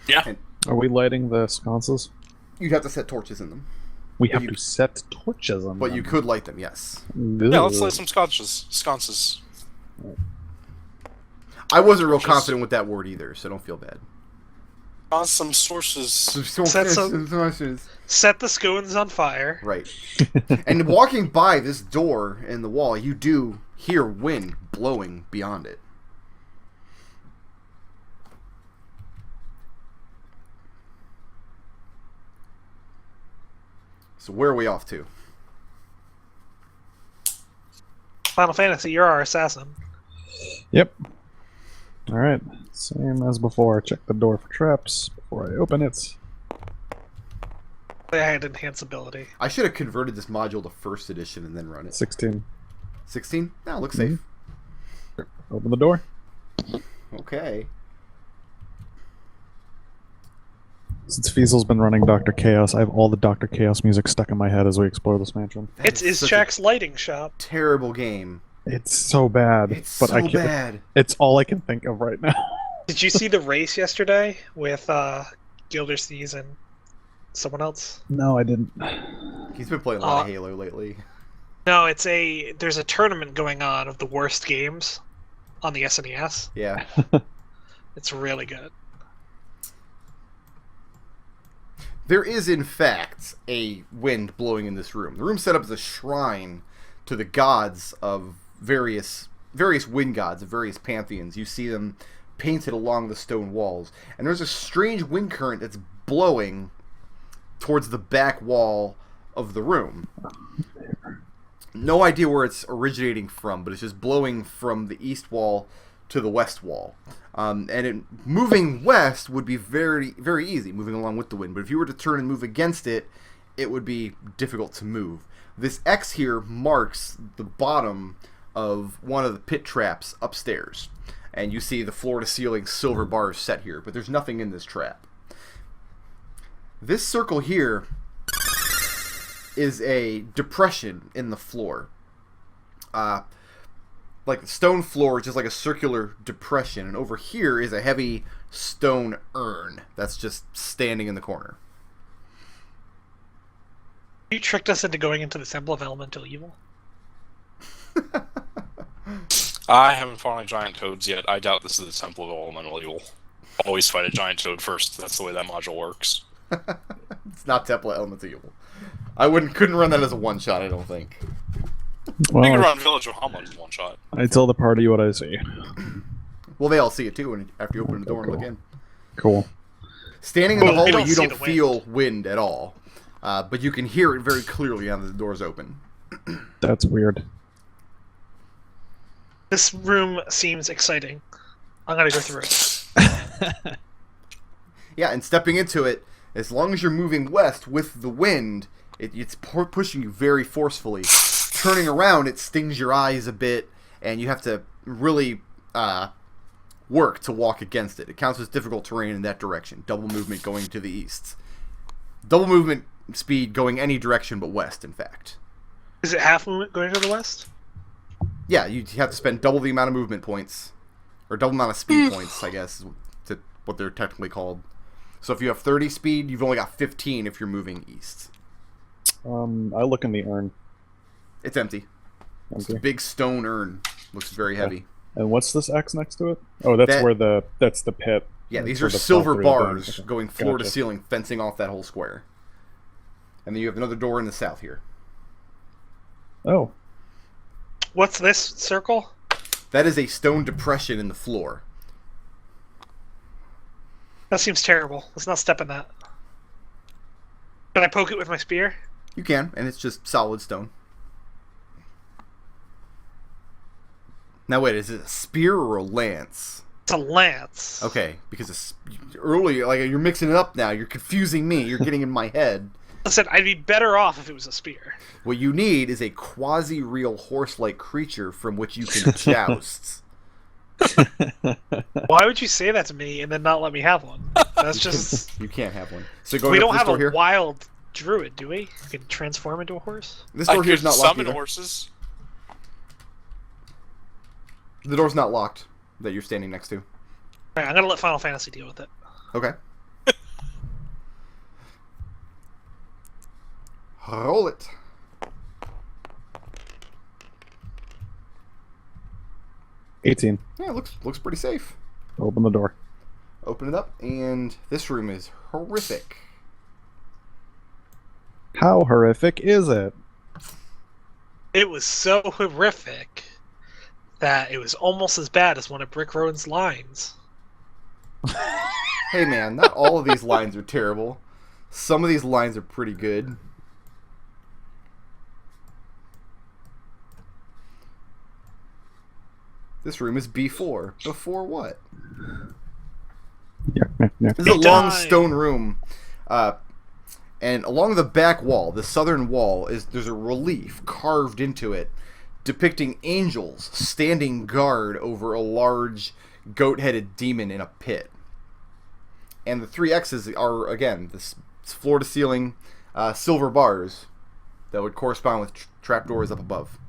Yeah. Are we lighting the sconces? You'd have to set torches in them, We But have you- to set torches on but them. you could light them, yes. Yeah, let's light some sconces. I wasn't real Torches. confident with that word either, so don't feel bad. On some sources. Set the scones on fire. Right. And walking by this door in the wall, you do hear wind blowing beyond it. So where are we off to? Final Fantasy, you're our assassin. Yep. Alright. Same as before. Check the door for traps before I open it. I had enhanced ability. I should have converted this module to first edition and then run it. 16. 16? No, looks safe. Open the door. Okay. Since Fiesel's been running Dr. Chaos, I have all the Dr. Chaos music stuck in my head as we explore this mansion. It's Izchak's lighting shop. Terrible game. It's so bad. It's but so I can't, bad. It's all I can think of right now. Did you see the race yesterday with Gildersleeve and someone else? No, I didn't. He's been playing a lot of Halo lately. No, there's a tournament going on of the worst games on the SNES. Yeah. It's really good. There is, in fact, a wind blowing in this room. The room's set up as a shrine to the gods of various wind gods of various pantheons. You see them painted along the stone walls. And there's a strange wind current that's blowing towards the back wall of the room. No idea where it's originating from, but it's just blowing from the east wall to the west wall. Moving west would be very, very easy, moving along with the wind. But if you were to turn and move against it, it would be difficult to move. This X here marks the bottom of one of the pit traps upstairs. And you see the floor-to-ceiling silver bars set here, but there's nothing in this trap. This circle here is a depression in the floor. Like the stone floor, just like a circular depression, and over here is a heavy stone urn that's just standing in the corner. You tricked us into going into the Temple of Elemental Evil? I haven't fought any giant toads yet. I doubt this is the Temple of Elemental Evil. Always fight a giant toad first. That's the way that module works. It's not Temple of Elemental Evil. I couldn't run that as a one-shot, I don't think. You can Well, run Village of Hamlet in one shot. I tell the party what I see. Well, they all see it too after you open the door and look in. Cool. Standing in the Well, we hallway, don't you see don't the feel wind at all. But you can hear it very clearly now that the door's open. That's weird. This room seems exciting. I'm gonna go through it. Yeah, and stepping into it, as long as you're moving west with the wind, it's pushing you very forcefully. Turning around, it stings your eyes a bit, and you have to really work to walk against it. It counts as difficult terrain in that direction. Double movement going to the east. Double movement speed going any direction but west, in fact. Is it half movement going to the west? Yeah, you have to spend double the amount of movement points, or double amount of speed points, I guess, is what they're technically called. So if you have 30 speed, you've only got 15 if you're moving east. I look in the urn. It's empty. It's a Okay. big stone urn. Looks very heavy. And what's this X next to it? Oh, that's that's the pit. Yeah, these That's are where the silver Flumph bars is. Okay. going floor to Gotcha. ceiling, fencing off that whole square. And then you have another door in the south here. Oh, What's this circle? That is a stone depression in the floor. That seems terrible. Let's not step in that. Can I poke it with my spear? You can, and it's just solid stone. Now wait, is it a spear or a lance? It's a lance. Okay, because it's earlier, like you're mixing it up now. You're confusing me. You're getting in my head. Listen, I'd be better off if it was a spear. What you need is a quasi-real horse-like creature from which you can joust. Why would you say that to me and then not let me have one? That's just... You can't have one. So go We to don't this have door a here. wild druid, do we? You can transform into a horse? This I door here's could not locked summon either. horses. The door's not locked that you're standing next to. Alright, I'm gonna let Final Fantasy deal with it. Okay. Roll it. $18. Yeah, it looks pretty safe. Open the door. Open it up, and this room is horrific. How horrific is it? It was so horrific that it was almost as bad as one of Brick Road's lines. Hey man, not all of these lines are terrible. Some of these lines are pretty good. This room is B4. Before what? This is a long stone room. And along the back wall, the southern wall, there's a relief carved into it depicting angels standing guard over a large goat-headed demon in a pit. And the 3 X's are, again, this floor-to-ceiling silver bars that would correspond with trapdoors up above.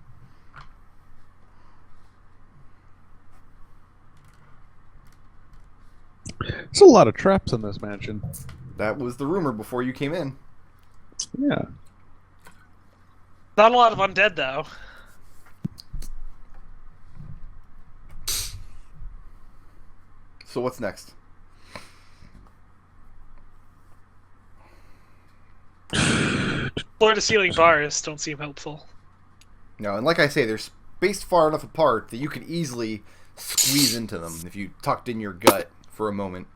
There's a lot of traps in this mansion. That was the rumor before you came in. Yeah. Not a lot of undead, though. So what's next? Floor-to-ceiling bars don't seem helpful. No, and like I say, they're spaced far enough apart that you could easily squeeze into them if you tucked in your gut for a moment.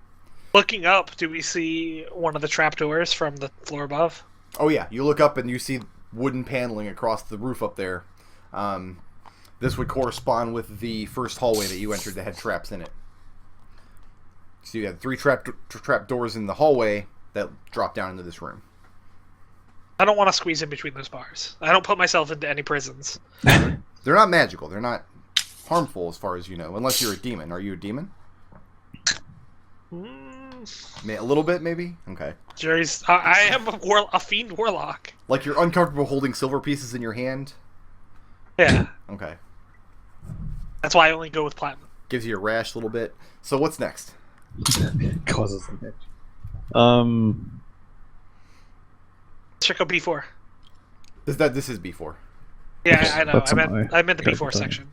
Looking up, do we see one of the trapdoors from the floor above? Oh yeah, you look up and you see wooden paneling across the roof up there. This would correspond with the first hallway that you entered that had traps in it. So you have 3 trap doors in the hallway that drop down into this room. I don't want to squeeze in between those bars. I don't put myself into any prisons. They're not magical. They're not harmful as far as you know, unless you're a demon. Are you a demon? A little bit, maybe? Okay. Jerry's. I am a fiend warlock. Like you're uncomfortable holding silver pieces in your hand? Yeah. Okay. That's why I only go with platinum. Gives you a rash a little bit. So what's next? Causes an itch. Check out B4. This is B4. Yeah, I know. That's I meant the my B4 section.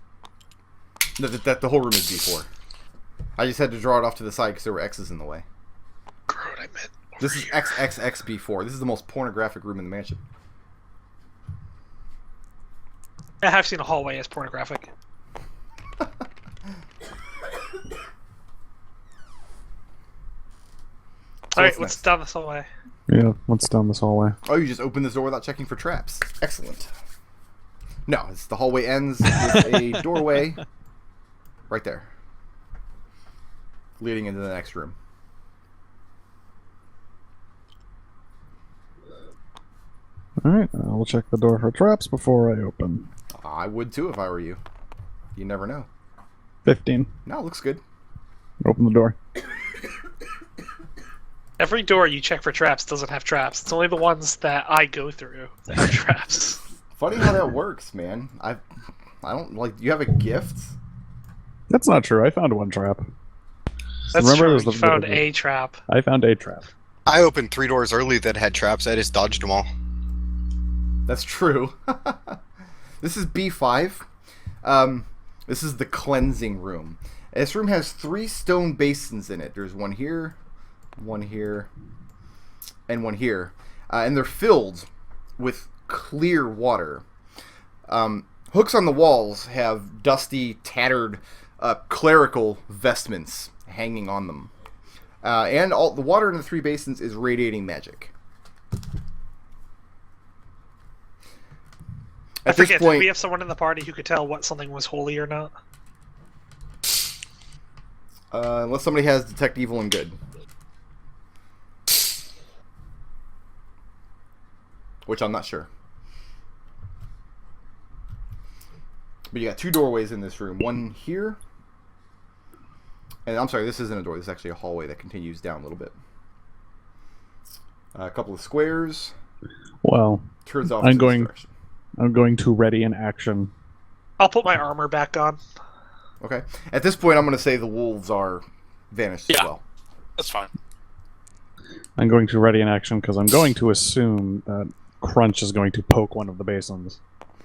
The whole room is B4. I just had to draw it off to the side because there were X's in the way. Growl, I meant. This is XXXB4. This is the most pornographic room in the mansion. I have seen a hallway as pornographic. Alright, what's down this hallway? Yeah, what's down this hallway? Oh, you just opened this door without checking for traps. Excellent. No, the hallway ends with a doorway right there, leading into the next room. Alright, I'll check the door for traps before I open. I would too if I were you. You never know. 15. No, looks good. Open the door. Every door you check for traps doesn't have traps. It's only the ones that I go through that have traps. Funny how that works, man. I don't like. You have a gift. That's not true. I found 1 trap. That's Remember, true. there's You the- found a trap. I found a trap. I opened 3 doors early that had traps. I just dodged them all. That's true. This is B5. This is the cleansing room. This room has 3 stone basins in it. There's one here, and one here. And they're filled with clear water. Hooks on the walls have dusty, tattered clerical vestments hanging on them. And all the water in the 3 basins is radiating magic. I At this forget, point, did we have someone in the party who could tell what something was holy or not? unless somebody has detect evil and good, which I'm not sure. But you got 2 doorways in this room. One here. And I'm sorry, this isn't a door. This is actually a hallway that continues down a little bit. A couple of squares. Well, Turns off I'm to this going- direction. I'm going to ready an action. I'll put my armor back on. Okay. At this point, I'm going to say the wolves are vanished as Yeah. well. That's fine. I'm going to ready an action because I'm going to assume that Crunch is going to poke one of the basins.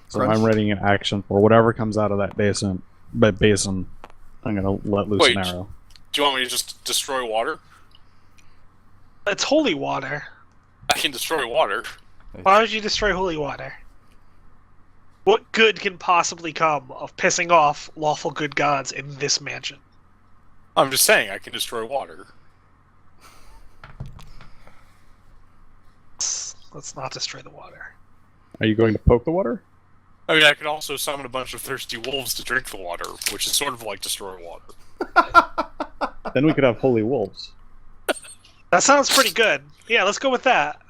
So Crunch? I'm readying an action for whatever comes out of that basin. I'm going to let loose Wait. an arrow. Do you want me to just destroy water? It's holy water. I can destroy water. Why would you destroy holy water? What good can possibly come of pissing off lawful good gods in this mansion? I'm just saying I can destroy water. Let's not destroy the water. Are you going to poke the water? I mean, I could also summon a bunch of thirsty wolves to drink the water, which is sort of like destroy water. Then we could have holy wolves. That sounds pretty good. Yeah, let's go with that.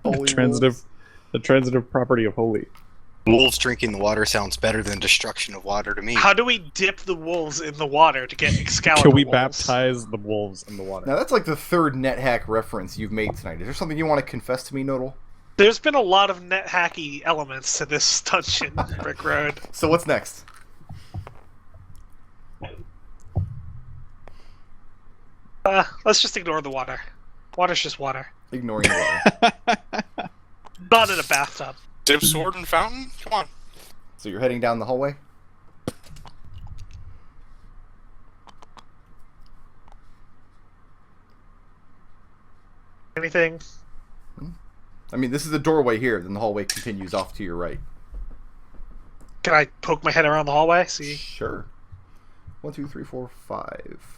Holy The transitive property of holy. Wolves drinking the water sounds better than destruction of water to me. How do we dip the wolves in the water to get Excalibur Can we wolves? baptize the wolves in the water? Now that's like the third NetHack reference you've made tonight. Is there something you want to confess to me, Nodal? There's been a lot of net hacky elements to this dungeon, Brick Road. So what's next? Let's just ignore the water. Water's just water. Ignoring the water. Not in a bathtub. Dip sword and fountain? Come on. So you're heading down the hallway? Anything? I mean, this is the doorway here, then the hallway continues off to your right. Can I poke my head around the hallway? See? Sure. 1, 2, 3, 4, 5.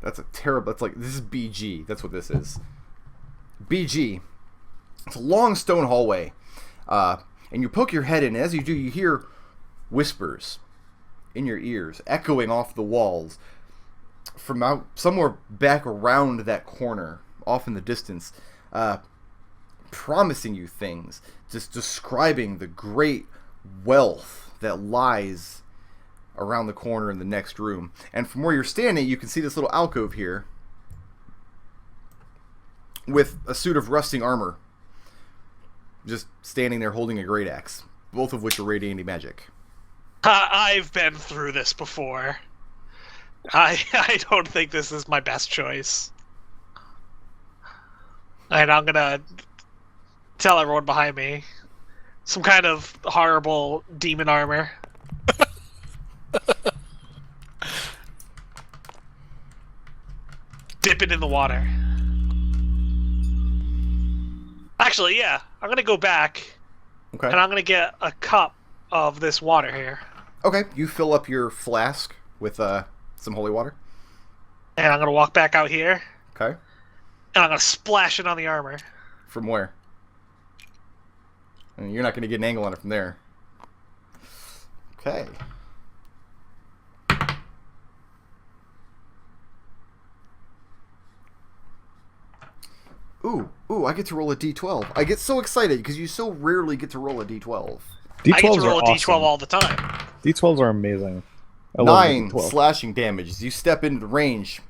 That's a terrible... That's like... This is BG. That's what this is. BG. It's a long stone hallway. And you poke your head in. As you do, you hear whispers in your ears, echoing off the walls. From out somewhere back around that corner, off in the distance, promising you things. Just describing the great wealth that lies around the corner in the next room. And from where you're standing, you can see this little alcove here with a suit of rusting armor just standing there holding a great axe, both of which are radiating magic. I've been through this before. I don't think this is my best choice. And I'm gonna tell everyone behind me. Some kind of horrible demon armor. Dip it in the water. Actually, yeah. I'm gonna go back. Okay. And I'm gonna get a cup of this water here. Okay, you fill up your flask with some holy water. And I'm gonna walk back out here. Okay. And I'm gonna splash it on the armor. From where? I mean, you're not going to get an angle on it from there. Okay. Ooh, I get to roll a d12. I get so excited because you so rarely get to roll a d12. D12s I get to roll are a d12 awesome. all the time. D12s are amazing. I love 9 D12. slashing damage as you step into the range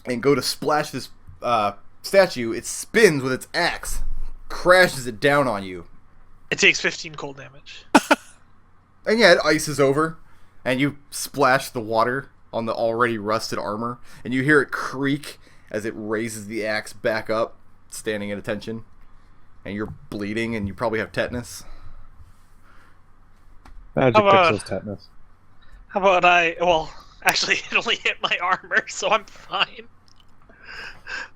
and go to splash this statue. It spins with its axe, crashes it down on you. It takes 15 cold damage. And yeah, it ices over, and you splash the water on the already rusted armor, and you hear it creak as it raises the axe back up, standing at attention. And you're bleeding, and you probably have tetanus. Magic How about- fixes tetanus. How about well, actually, it only hit my armor, so I'm fine.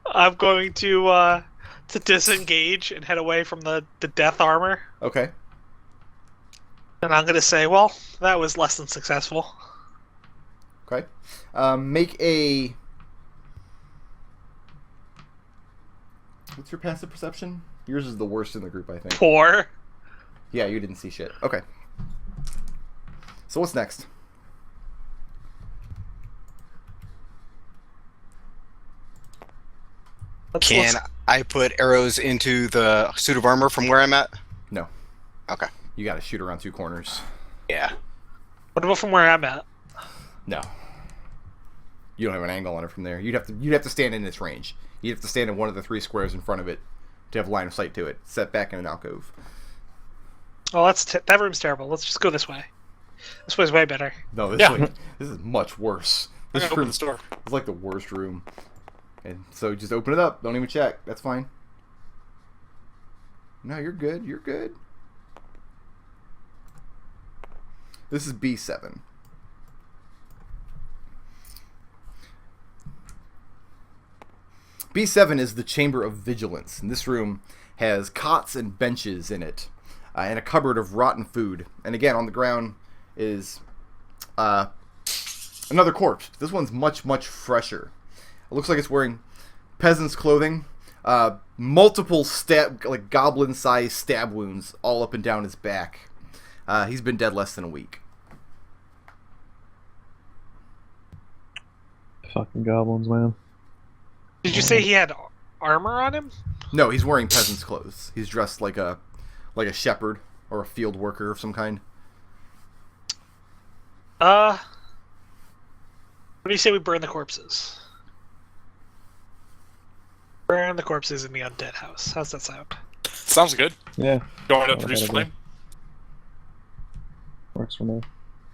I'm going to disengage and head away from the death armor. Okay. And I'm going to say, well, that was less than successful. Okay. Make a... What's your passive perception? Yours is the worst in the group, I think. 4. Yeah, you didn't see shit. Okay. So what's next? Can I put arrows into the suit of armor from where I'm at? No. Okay. You gotta shoot around 2 corners. Yeah. What about from where I'm at? No. You don't have an angle on it from there. You'd have to stand in its range. You'd have to stand in one of the 3 squares in front of it to have line of sight to it. Set back in an alcove. Oh, that room's terrible. Let's just go this way. This way's way better. No, this Yeah. this is much worse. I'm This gonna open room this door. is like the worst room. And so just open it up. Don't even check. That's fine. No, you're good. You're good. This is B7. B7 is the Chamber of Vigilance, and this room has cots and benches in it, and a cupboard of rotten food. And again, on the ground is another corpse. This one's much, much fresher. It looks like it's wearing peasant's clothing. Multiple goblin-sized stab wounds all up and down his back. He's been dead less than a week. Fucking goblins, man. Did you say he had armor on him? No, he's wearing peasant's clothes. He's dressed like a shepherd or a field worker of some kind. What do you say we burn the corpses? Burn the corpses in the undead house. How's that sound? Sounds good. Yeah. Going to Yeah, produce that'd flame. Works for me.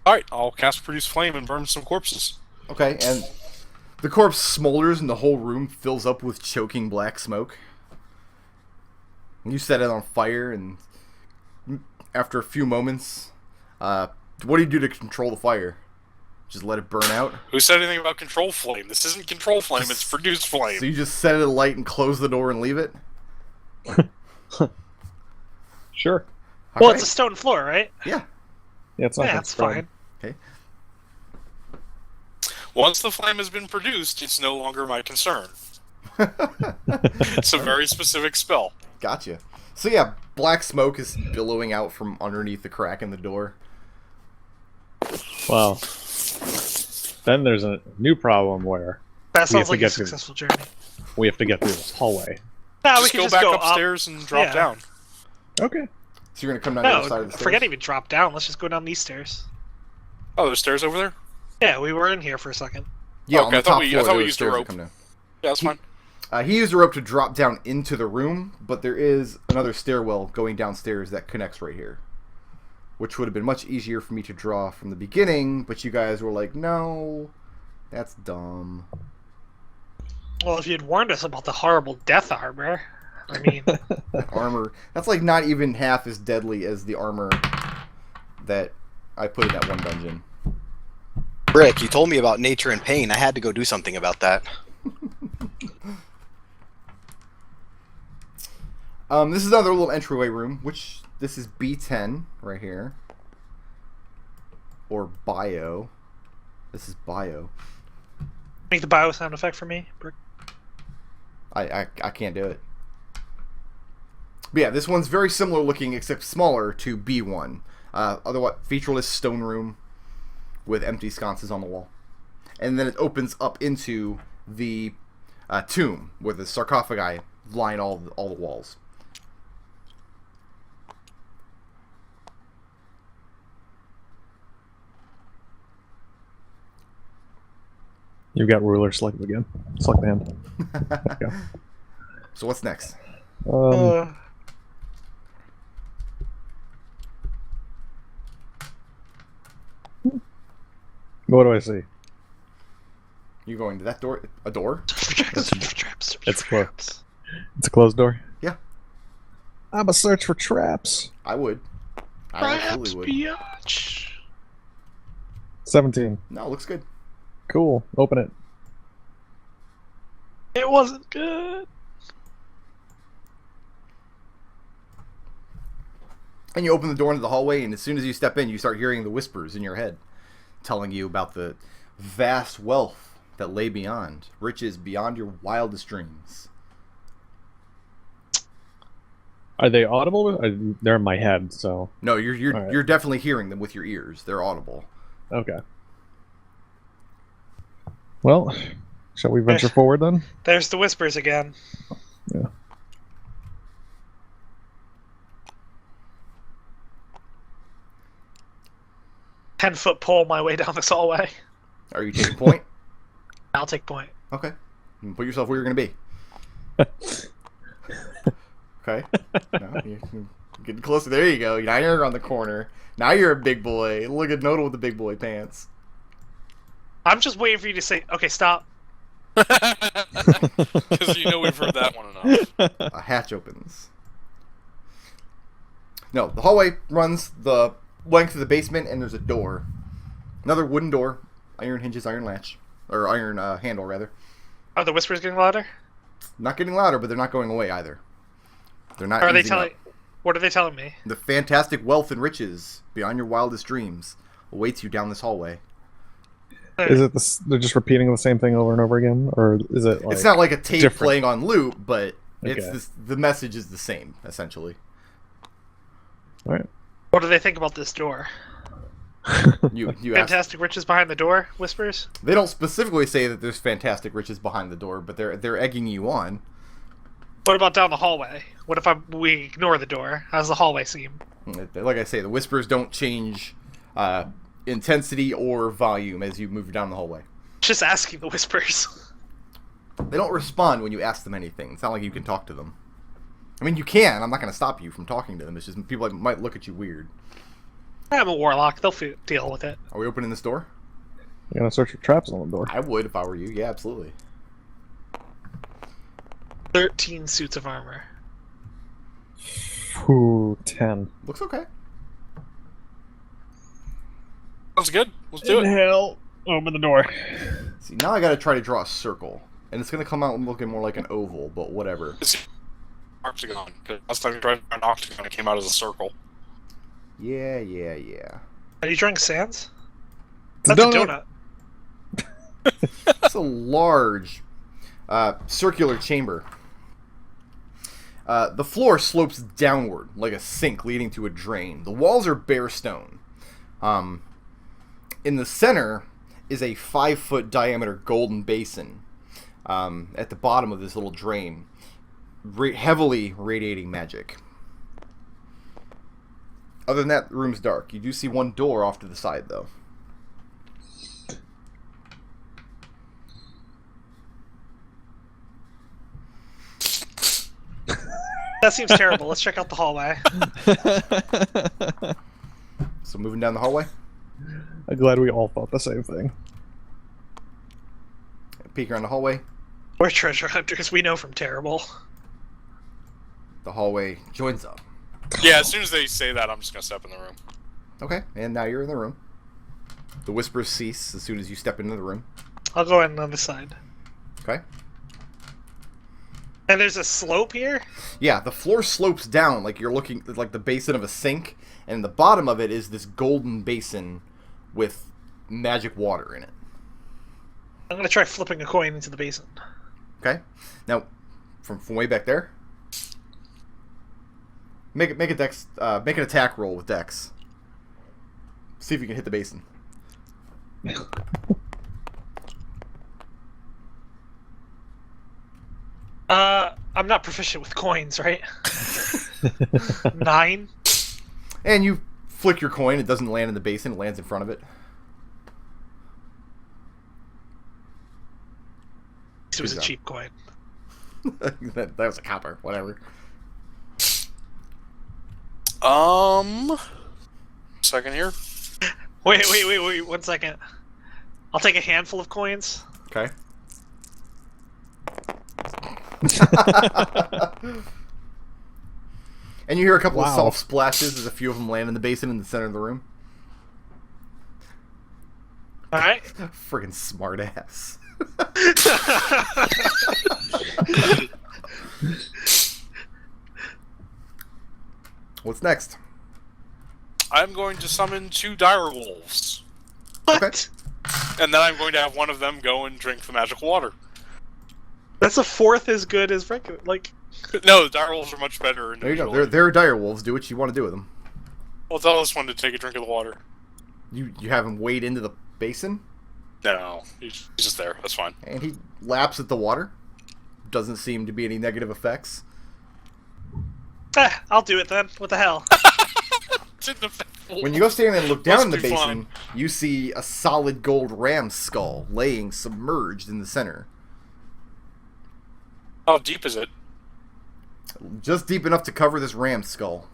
Alright, I'll cast produce flame and burn some corpses. Okay, and the corpse smolders and the whole room fills up with choking black smoke. You set it on fire, and after a few moments, what do you do to control the fire? Just let it burn out? Who said anything about control flame? This isn't control flame, it's produce flame. So you just set it alight and close the door and leave it? Sure. Well, Alright. it's a stone floor, right? Yeah. Yeah, it's not Yeah, gonna that's spread. fine. Okay. Once the flame has been produced, it's no longer my concern. It's a very specific spell. Gotcha. So yeah, black smoke is billowing out from underneath the crack in the door. Wow. Then there's a new problem where That We have sounds to like a get through. successful journey. we have to get through this hallway. No, we Just can go just back go upstairs and drop yeah. down. Okay. So you're gonna come down the other No, side of the stairs? forget even drop down. Let's just go down these stairs. Oh, there's stairs over there? Yeah, we were in here for a second. Yeah, Okay, on the I thought top we- I floor, thought we there are used a stairs that rope. come down. Yeah, that's fine. He used a rope to drop down into the room, but there is another stairwell going downstairs that connects right here. Which would have been much easier for me to draw from the beginning, but you guys were like, no, that's dumb. Well, if you'd warned us about the horrible death armor, I mean, Armor, that's like not even half as deadly as the armor that I put in that one dungeon. Brick, you told me about nature and pain. I had to go do something about that. This is another little entryway room, which this is B10 right here. Or bio. This is bio. make the bio sound effect for me. I can't do it. But yeah, this one's very similar looking, except smaller, to B1. Otherwise, featureless stone room with empty sconces on the wall. And then it opens up into the tomb, where the sarcophagi line all the walls. You've got ruler selected again. Select the hand. Okay. So what's next? What do I see? You going to that door? A door? It's closed. It's a closed door? Yeah. I'm a search for traps. I would. I Perhaps absolutely would. biatch. 17. No, it looks good. Cool. Open it. It wasn't good. And you open the door into the hallway, and as soon as you step in, you start hearing the whispers in your head, telling you about the vast wealth that lay beyond, riches beyond your wildest dreams. Are they audible? They're in my head, so... No, you're All right. you're definitely hearing them with your ears. They're audible. Okay. Well, shall we venture forward then? There's the whispers again. Yeah. Ten-foot pole my way down this hallway. Are you taking point? I'll take point. Okay. Put yourself where you're going to be. Okay. No, you're getting closer. There you go. Now you're on the corner. Now you're a big boy. Look at Nodal with the big boy pants. I'm just waiting for you to say, okay, stop. Because you know we've heard that one enough. A hatch opens. No, the hallway runs the length of the basement, and there's a door. Another wooden door, iron hinges, iron latch, or iron handle rather. Are the whispers getting louder? Not getting louder, but they're not going away either. They're not. Are they easing telling? up. What are they telling me? The fantastic wealth and riches beyond your wildest dreams awaits you down this hallway. Is it this? They're just repeating the same thing over and over again, or is it like? It's not like a tape different? playing on loop, but it's Okay. the message is the same essentially. All right. What do they think about this door? You ask. Fantastic riches behind the door, whispers. They don't specifically say that there's fantastic riches behind the door, but they're egging you on. What about down the hallway? What if we ignore the door? How's the hallway seem? Like I say, the whispers don't change intensity or volume as you move down the hallway. Just asking the whispers. They don't respond when you ask them anything. It's not like you can talk to them. I mean, you can. I'm not going to stop you from talking to them. It's just people might look at you weird. I'm a warlock. They'll deal with it. Are we opening this door? You're gonna search for traps on the door. I would if I were you. Yeah, absolutely. 13 suits of armor. Ooh, 10. Looks okay. Sounds good. Let's do it. Inhale. Open the door. See, now I got to try to draw a circle. And it's going to come out looking more like an oval, but whatever. It's octagon. 'Cause last time you tried an octagon, it came out as a circle. Yeah. Are you drawing sands? It's a That's a donut. donut. It's a large circular chamber. The floor slopes downward like a sink leading to a drain. The walls are bare stone. In the center is a 5-foot diameter golden basin at the bottom of this little drain, heavily radiating magic. Other than that, the room's dark. You do see one door off to the side, though. That seems terrible. Let's check out the hallway. So moving down the hallway, I'm glad we all thought the same thing. peek around the hallway. We're treasure hunters. We know from terrible. The hallway joins up. Yeah, as soon as they say that, I'm just gonna step in the room. Okay, and now you're in the room. The whispers cease as soon as you step into the room. I'll go in on this side. Okay. And there's a slope here? Yeah, the floor slopes down like you're looking like the basin of a sink, and the bottom of it is this golden basin with magic water in it. I'm gonna try flipping a coin into the basin. Okay. Now, from way back there, make a dex, make an attack roll with dex. See if you can hit the basin. I'm not proficient with coins, right? 9. And you flick your coin. It doesn't land in the basin. It lands in front of it. It was Good a job. cheap coin. that was a copper. Whatever. Second here. Wait, 1 second. I'll take a handful of coins. Okay. And you hear a couple of Wow. soft splashes as a few of them land in the basin in the center of the room. Alright. Friggin' smart ass. What's next? I'm going to summon 2 dire wolves, What? Okay. and then I'm going to have one of them go and drink the magic water. That's a fourth as good as regular. Like, No, the dire wolves are much better. There you go. individually. They're dire wolves. Do what you want to do with them. Well, tell this one to take a drink of the water. You have him wade into the basin, No, he's just there. That's fine. and he laps at the water. Doesn't seem to be any negative effects. I'll do it then. What the hell? When you go stand and look down in the Must be basin, you see a solid gold ram skull laying submerged in the center. How deep is it? Just deep enough to cover this ram skull.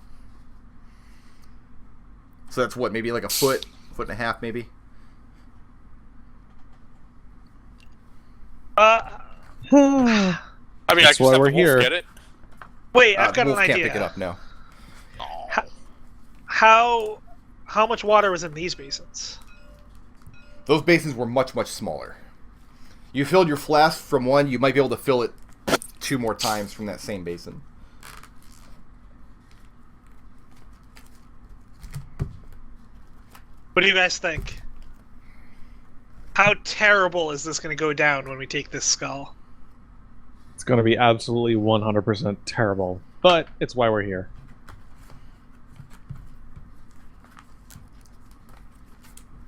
So that's what, maybe like a foot and a half, maybe? I mean, That's I why just have we're the wolf here. get it. Wait, I've got Wolf an can't idea. pick it up, no. Oh. How much water was in these basins? Those basins were much, much smaller. You filled your flask from one, you might be able to fill it 2 more times from that same basin. What do you guys think? How terrible is this going to go down when we take this skull? It's going to be absolutely 100% terrible, but it's why we're here.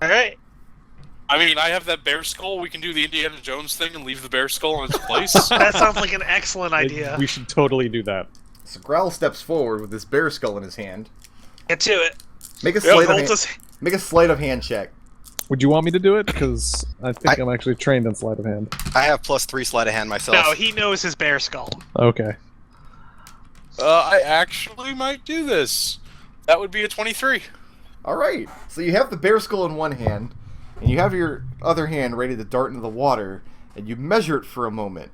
All right. I mean, I have that bear skull. We can do the Indiana Jones thing and leave the bear skull in its place. That sounds like an excellent idea. We should totally do that. So Growl steps forward with this bear skull in his hand. Get to it. Make a Yeah, sleight of hold hand, this- make a sleight of hand check. Would you want me to do it? Because I think I'm actually trained in sleight of hand. I have +3 sleight of hand myself. No, he knows his bear skull. Okay. I actually might do this. That would be a 23. All right. So you have the bear skull in one hand, and you have your other hand ready to dart into the water, and you measure it for a moment.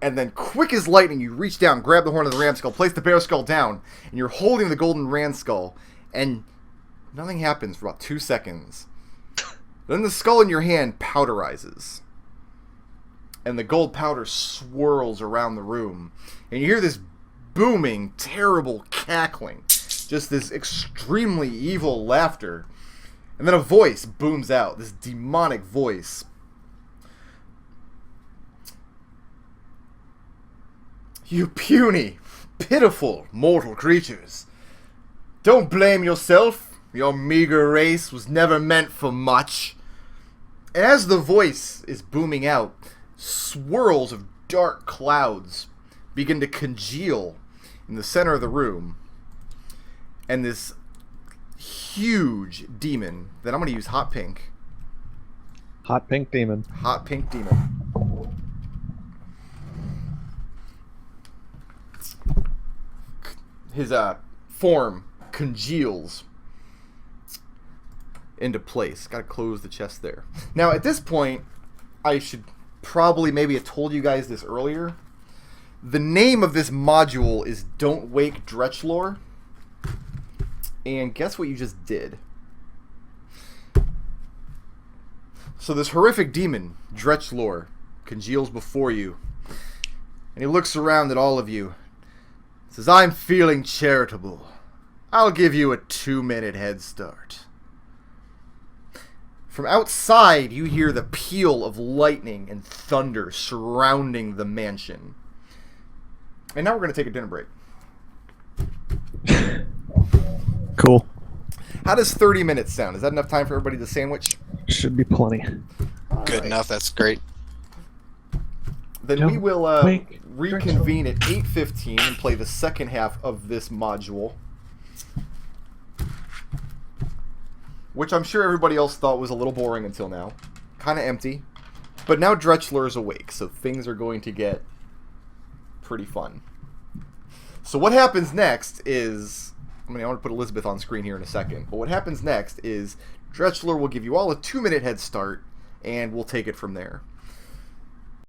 And then, quick as lightning, you reach down, grab the horn of the ram skull, place the bear skull down, and you're holding the golden ram skull, and nothing happens for about 2 seconds. Then the skull in your hand powderizes, and the gold powder swirls around the room, and you hear this booming, terrible cackling, just this extremely evil laughter, and then a voice booms out, this demonic voice. You puny, pitiful mortal creatures. Don't blame yourself. Your meager race was never meant for much. As the voice is booming out, swirls of dark clouds begin to congeal in the center of the room. And this huge demon, that I'm going to use hot pink. Hot pink demon. Hot pink demon. His form congeals into place. Gotta close the chest there. Now, at this point, I should probably maybe have told you guys this earlier. The name of this module is Don't Wake Dretchlor. And guess what you just did? So this horrific demon, Dretchlor, congeals before you. And he looks around at all of you. Says, I'm feeling charitable. I'll give you a 2-minute head start. From outside, you hear the peal of lightning and thunder surrounding the mansion. And now we're going to take a dinner break. Cool. How does 30 minutes sound? Is that enough time for everybody to sandwich? Should be plenty. Good enough, that's great. Then Don't we will wake reconvene at 8:15 and play the second half of this module. Which I'm sure everybody else thought was a little boring until now. Kind of empty. But now Dretchlor is awake, so things are going to get pretty fun. So what happens next is... I want to put Elizabeth on screen here in a second. But what happens next is Dretchlor will give you all a 2-minute head start, and we'll take it from there.